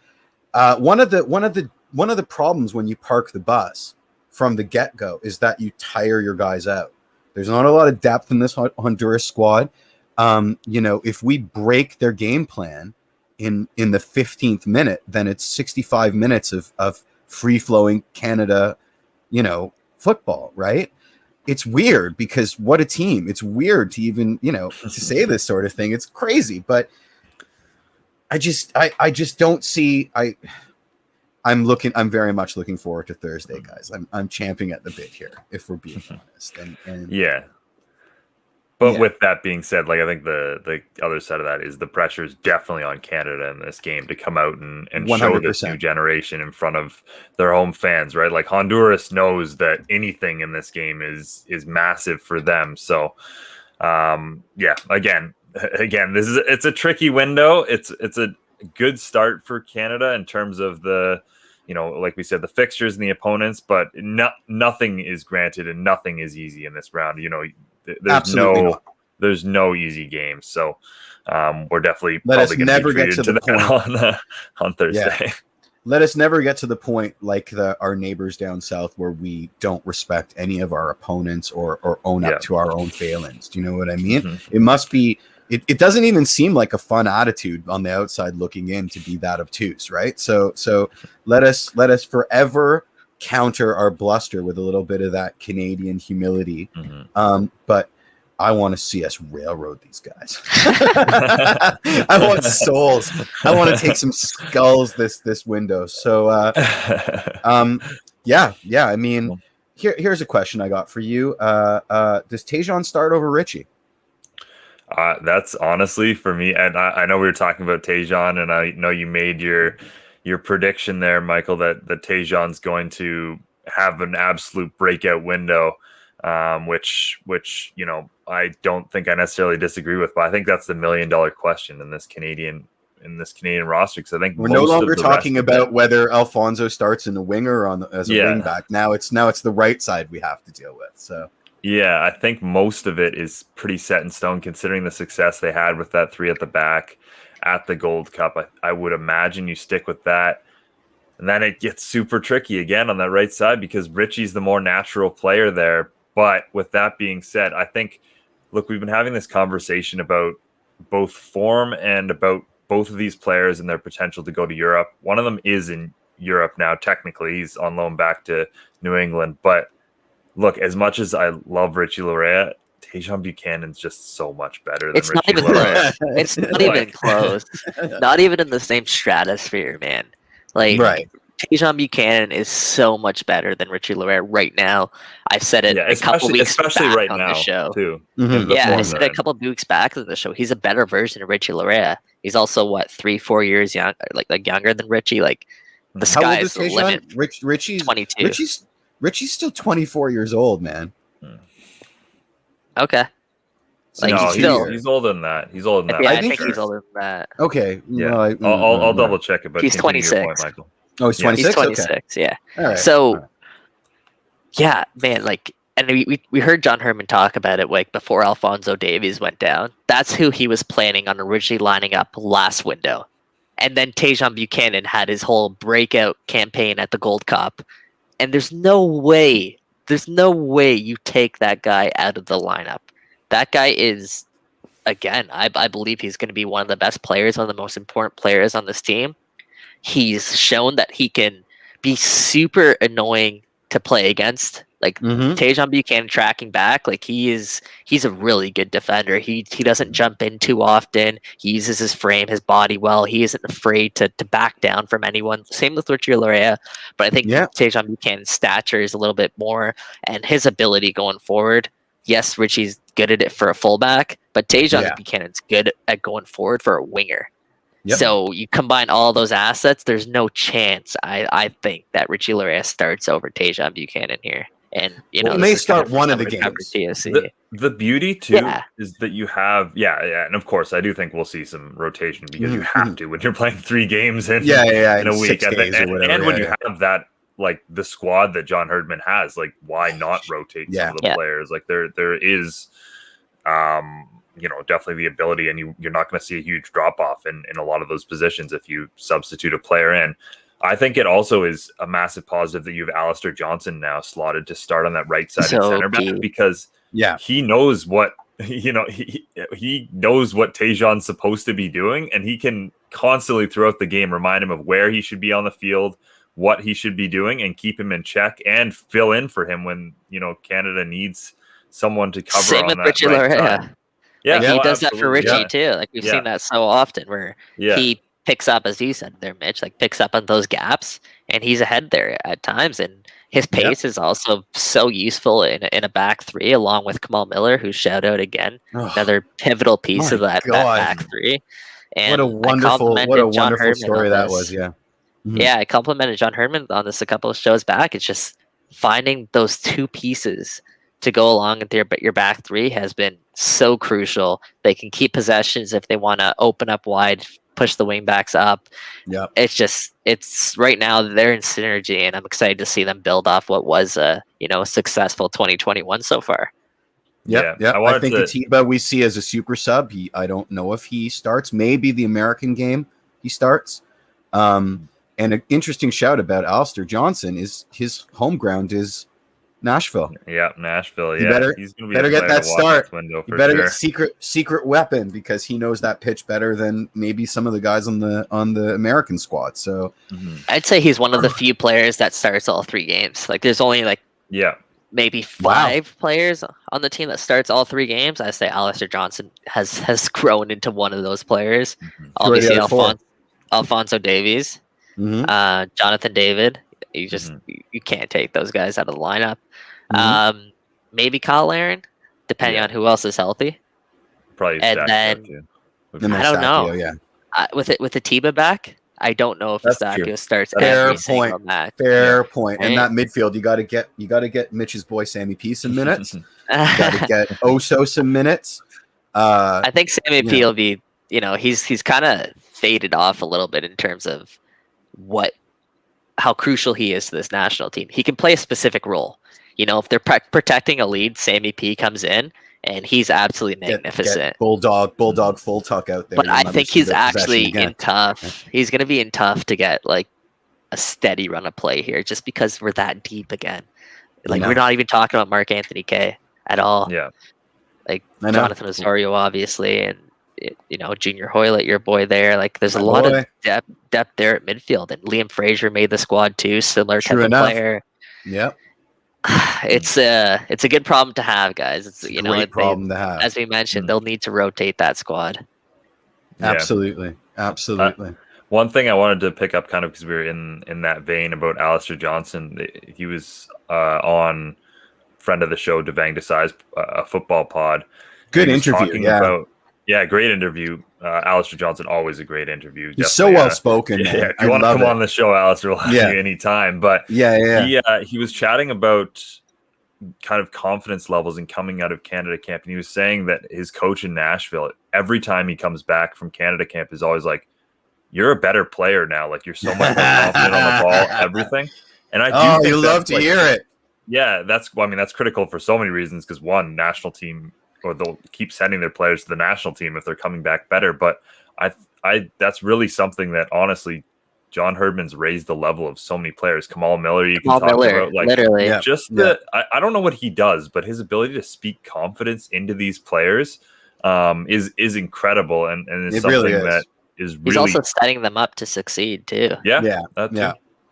one of the problems when you park the bus from the get go is that you tire your guys out. There's not a lot of depth in this Honduras squad. If we break their game plan in the 15th minute, then it's 65 minutes of free-flowing Canada, football, right? It's weird because what a team. It's weird to even, to say this sort of thing. It's crazy, but I just don't see. I'm very much looking forward to Thursday, guys. I'm champing at the bit here, if we're being honest. And yeah. But with that being said, like, I think the other side of that is the pressure is definitely on Canada in this game to come out and show this new generation in front of their home fans, right? Like, Honduras knows that anything in this game is massive for them. So, again, it's a tricky window. It's a good start for Canada in terms of the, like we said, the fixtures and the opponents, but nothing is granted and nothing is easy in this round. There's no easy game. So we're definitely probably going to be treated to that on Thursday. Yeah. Let us never get to the point like our neighbors down south where we don't respect any of our opponents or own up to our own failings. Do you know what I mean? Mm-hmm. It must be. It doesn't even seem like a fun attitude on the outside looking in to be that obtuse, right? So let us forever counter our bluster with a little bit of that Canadian humility. Mm-hmm. But I want to see us railroad these guys. I want souls. I want to take some skulls this window. So, yeah. I mean, here's a question I got for you. Does Tajon start over Richie? That's honestly for me, and I know we were talking about Tajon, and I know you made your prediction there, Michael, that Tajon's going to have an absolute breakout window, which I don't think I necessarily disagree with, but I think that's the $1 million question in this Canadian roster, because I think we're no longer talking about whether Alfonso starts in the winger or as a wing back. Now it's the right side we have to deal with. So yeah, I think most of it is pretty set in stone, considering the success they had with that 3 at the back at the Gold Cup. I would imagine you stick with that. And then it gets super tricky again on that right side because Richie's the more natural player there. But with that being said, I think, look, we've been having this conversation about both form and about both of these players and their potential to go to Europe. One of them is in Europe now, technically. He's on loan back to New England. But look, as much as I love Richie Laryea, Tajon Buchanan's just so much better than Richie Laryea. It's not even close. Not even in the same stratosphere, man. Like, right. Tajon Buchanan is so much better than Richie Laryea right now. I've said it a couple weeks back right on now, the show. Too. Mm-hmm. Yeah, I said it a couple of weeks back on the show. He's a better version of Richie Laryea. He's also 3-4 years young, like younger than Richie. Like the sky's the limit. Richie's 22. Richie's still 24 years old, man. Okay. Like he's older than that. He's older than that. Yeah, I think he's older than that. Okay. Yeah. I'll double check it, but he's 26. Point, Michael. Oh, he's 26? He's 26, okay. Yeah. All right. So, yeah, man, like, and we heard John Herman talk about it, like, before Alphonso Davies went down. That's who he was planning on originally lining up last window. And then Tajon Buchanan had his whole breakout campaign at the Gold Cup. And there's no way you take that guy out of the lineup. That guy is, again, I believe he's going to be one of the best players, one of the most important players on this team. He's shown that he can be super annoying to play against. Like Tajon Buchanan tracking back, like he's a really good defender. He doesn't jump in too often. He uses his frame, his body well. He isn't afraid to back down from anyone. Same with Richie Laryea, but I think Tajon Buchanan's stature is a little bit more, and his ability going forward. Yes, Richie's good at it for a fullback, but Tajon Buchanan's good at going forward for a winger. Yep. So you combine all those assets, there's no chance, I think, that Richie Laryea starts over Tajon Buchanan here. And he may start one of the games. The beauty too is that you have, and of course I do think we'll see some rotation because you have to when you're playing 3 games in a week, and when you have that, like the squad that John Herdman has, like why not rotate some of the players? Like there is, definitely the ability, and you're not going to see a huge drop off in a lot of those positions if you substitute a player in. I think it also is a massive positive that you have Alistair Johnson now slotted to start on that right side center back, because he knows what he knows what Tajon's supposed to be doing, and he can constantly throughout the game remind him of where he should be on the field, what he should be doing, and keep him in check and fill in for him when Canada needs someone to cover. Same on with that Richie Laryea. Yeah, he does that for Richie too. Like we've seen that so often, where he picks up, as you said there, Mitch, like picks up on those gaps, and he's ahead there at times. And his pace is also so useful in a back 3, along with Kamal Miller, who's shout out again, another pivotal piece of that back 3. And what a wonderful story that was. Yeah. Mm-hmm. Yeah, I complimented John Herman on this a couple of shows back. It's just finding those 2 pieces to go along with your back 3 has been so crucial. They can keep possessions if they want to open up wide, push the wing backs up. Yeah, it's right now they're in synergy, and I'm excited to see them build off what was a successful 2021 so far. Yeah. I think Atiba we see as a super sub. I don't know if he starts. Maybe the American game he starts. And an interesting shout about Alistair Johnson is his home ground is Nashville. Yeah, Nashville. You he's gonna better get that start. You better get secret weapon, because he knows that pitch better than maybe some of the guys on the American squad. So I'd say he's one of the few players that starts all 3 games. Like there's only maybe 5 players on the team that starts all 3 games, I say Alistair Johnson has grown into one of those players. Obviously, Alphonso Davies, Jonathan David. You just you can't take those guys out of the lineup. Maybe Kyle Aaron, depending on who else is healthy. Probably and then too. I don't know. With Atiba back, I don't know if Eustáquio starts every single match. Fair point. And that midfield, you got to get Mitch's boy Sammy P some minutes. You got to get Oso some minutes. I think Sammy P will be. He's kind of faded off a little bit in terms of how crucial he is to this national team. He can play a specific role. If they're protecting a lead, Sammy P comes in and he's absolutely magnificent. Get bulldog full tuck out there. But I think he's actually in tough. He's going to be in tough to get like a steady run of play here, just because we're that deep again. Like we're not even talking about Mark Anthony Kay at all. Yeah, like Jonathan Osorio, obviously, and Junior Hoylett, your boy there. Like there's a lot of depth there at midfield, and Liam Fraser made the squad too. Similar type of player. Yep. It's a good problem to have, guys. It's a great problem to have. As we mentioned, they'll need to rotate that squad. Absolutely. One thing I wanted to pick up, kind of because we were in that vein about Alistair Johnson. He was on friend of the show, Devang Desai's football pod. Good interview. Great interview. Alistair Johnson, always a great interview. He's so well spoken. If you want to come on the show, Alistair, we'll have you anytime. But he was chatting about kind of confidence levels and coming out of Canada camp, and he was saying that his coach in Nashville, every time he comes back from Canada camp, is always like, "You're a better player now. Like you're so much more confident on the ball, everything." And I do. You love to hear it. Yeah, that's critical for so many reasons. Because one, national team, or they'll keep sending their players to the national team if they're coming back better. But I that's really something that honestly, John Herdman's raised the level of so many players. Kamal Miller, about like literally. I don't know what he does, but his ability to speak confidence into these players is incredible, and is something really that is really. He's also setting them up to succeed too. Yeah.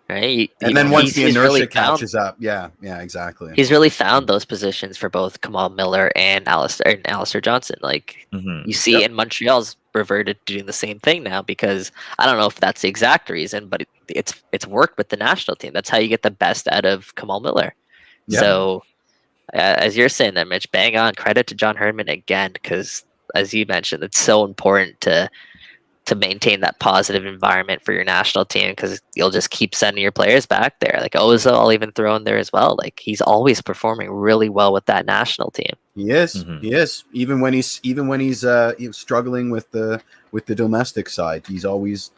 Right, and then once the inertia catches up, exactly. He's really found those positions for both Kamal Miller and Alistair Johnson. Like you see, in Montreal's reverted to doing the same thing now, because I don't know if that's the exact reason, but it's worked with the national team. That's how you get the best out of Kamal Miller. Yeah. So, as you're saying there, Mitch, bang on. Credit to John Herdman again, because as you mentioned, it's so important to maintain that positive environment for your national team, because you'll just keep sending your players back there. Like Ozo, I'll even throw in there as well. Like he's always performing really well with that national team. He is. He is. Even when he's struggling with the domestic side, he's always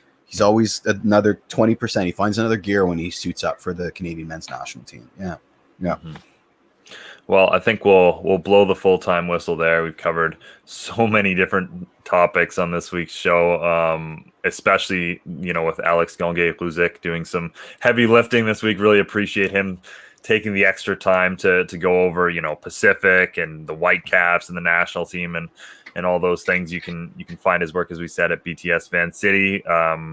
another 20%. He finds another gear when he suits up for the Canadian men's national team. Yeah. Well, I think we'll blow the full-time whistle there. We've covered so many different topics on this week's show, especially, with Alex Gangue-Ruzic doing some heavy lifting this week. Really appreciate him taking the extra time to go over, Pacific and the Whitecaps and the national team and all those things. You can find his work, as we said, at BTS Van City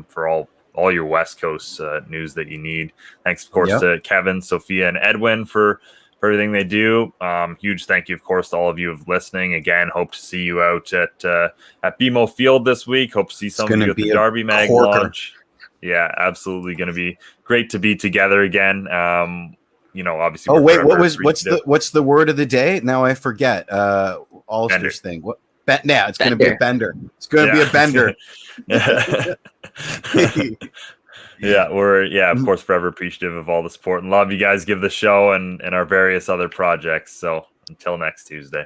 for all your West Coast news that you need. Thanks, of course, to Kevin, Sophia, and Edwin for everything they do. Huge thank you, of course, to all of you listening. Again, hope to see you out at BMO Field this week. Hope to see some of you at the Derby Mag launch. Yeah, absolutely, going to be great to be together again. Obviously. Oh wait, what's the word of the day? Now I forget. Ulster's thing. What? Yeah, it's going to be a bender. It's going to be a bender. We're of course forever appreciative of all the support and love you guys give the show and our various other projects. So until next Tuesday.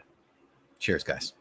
Cheers, guys.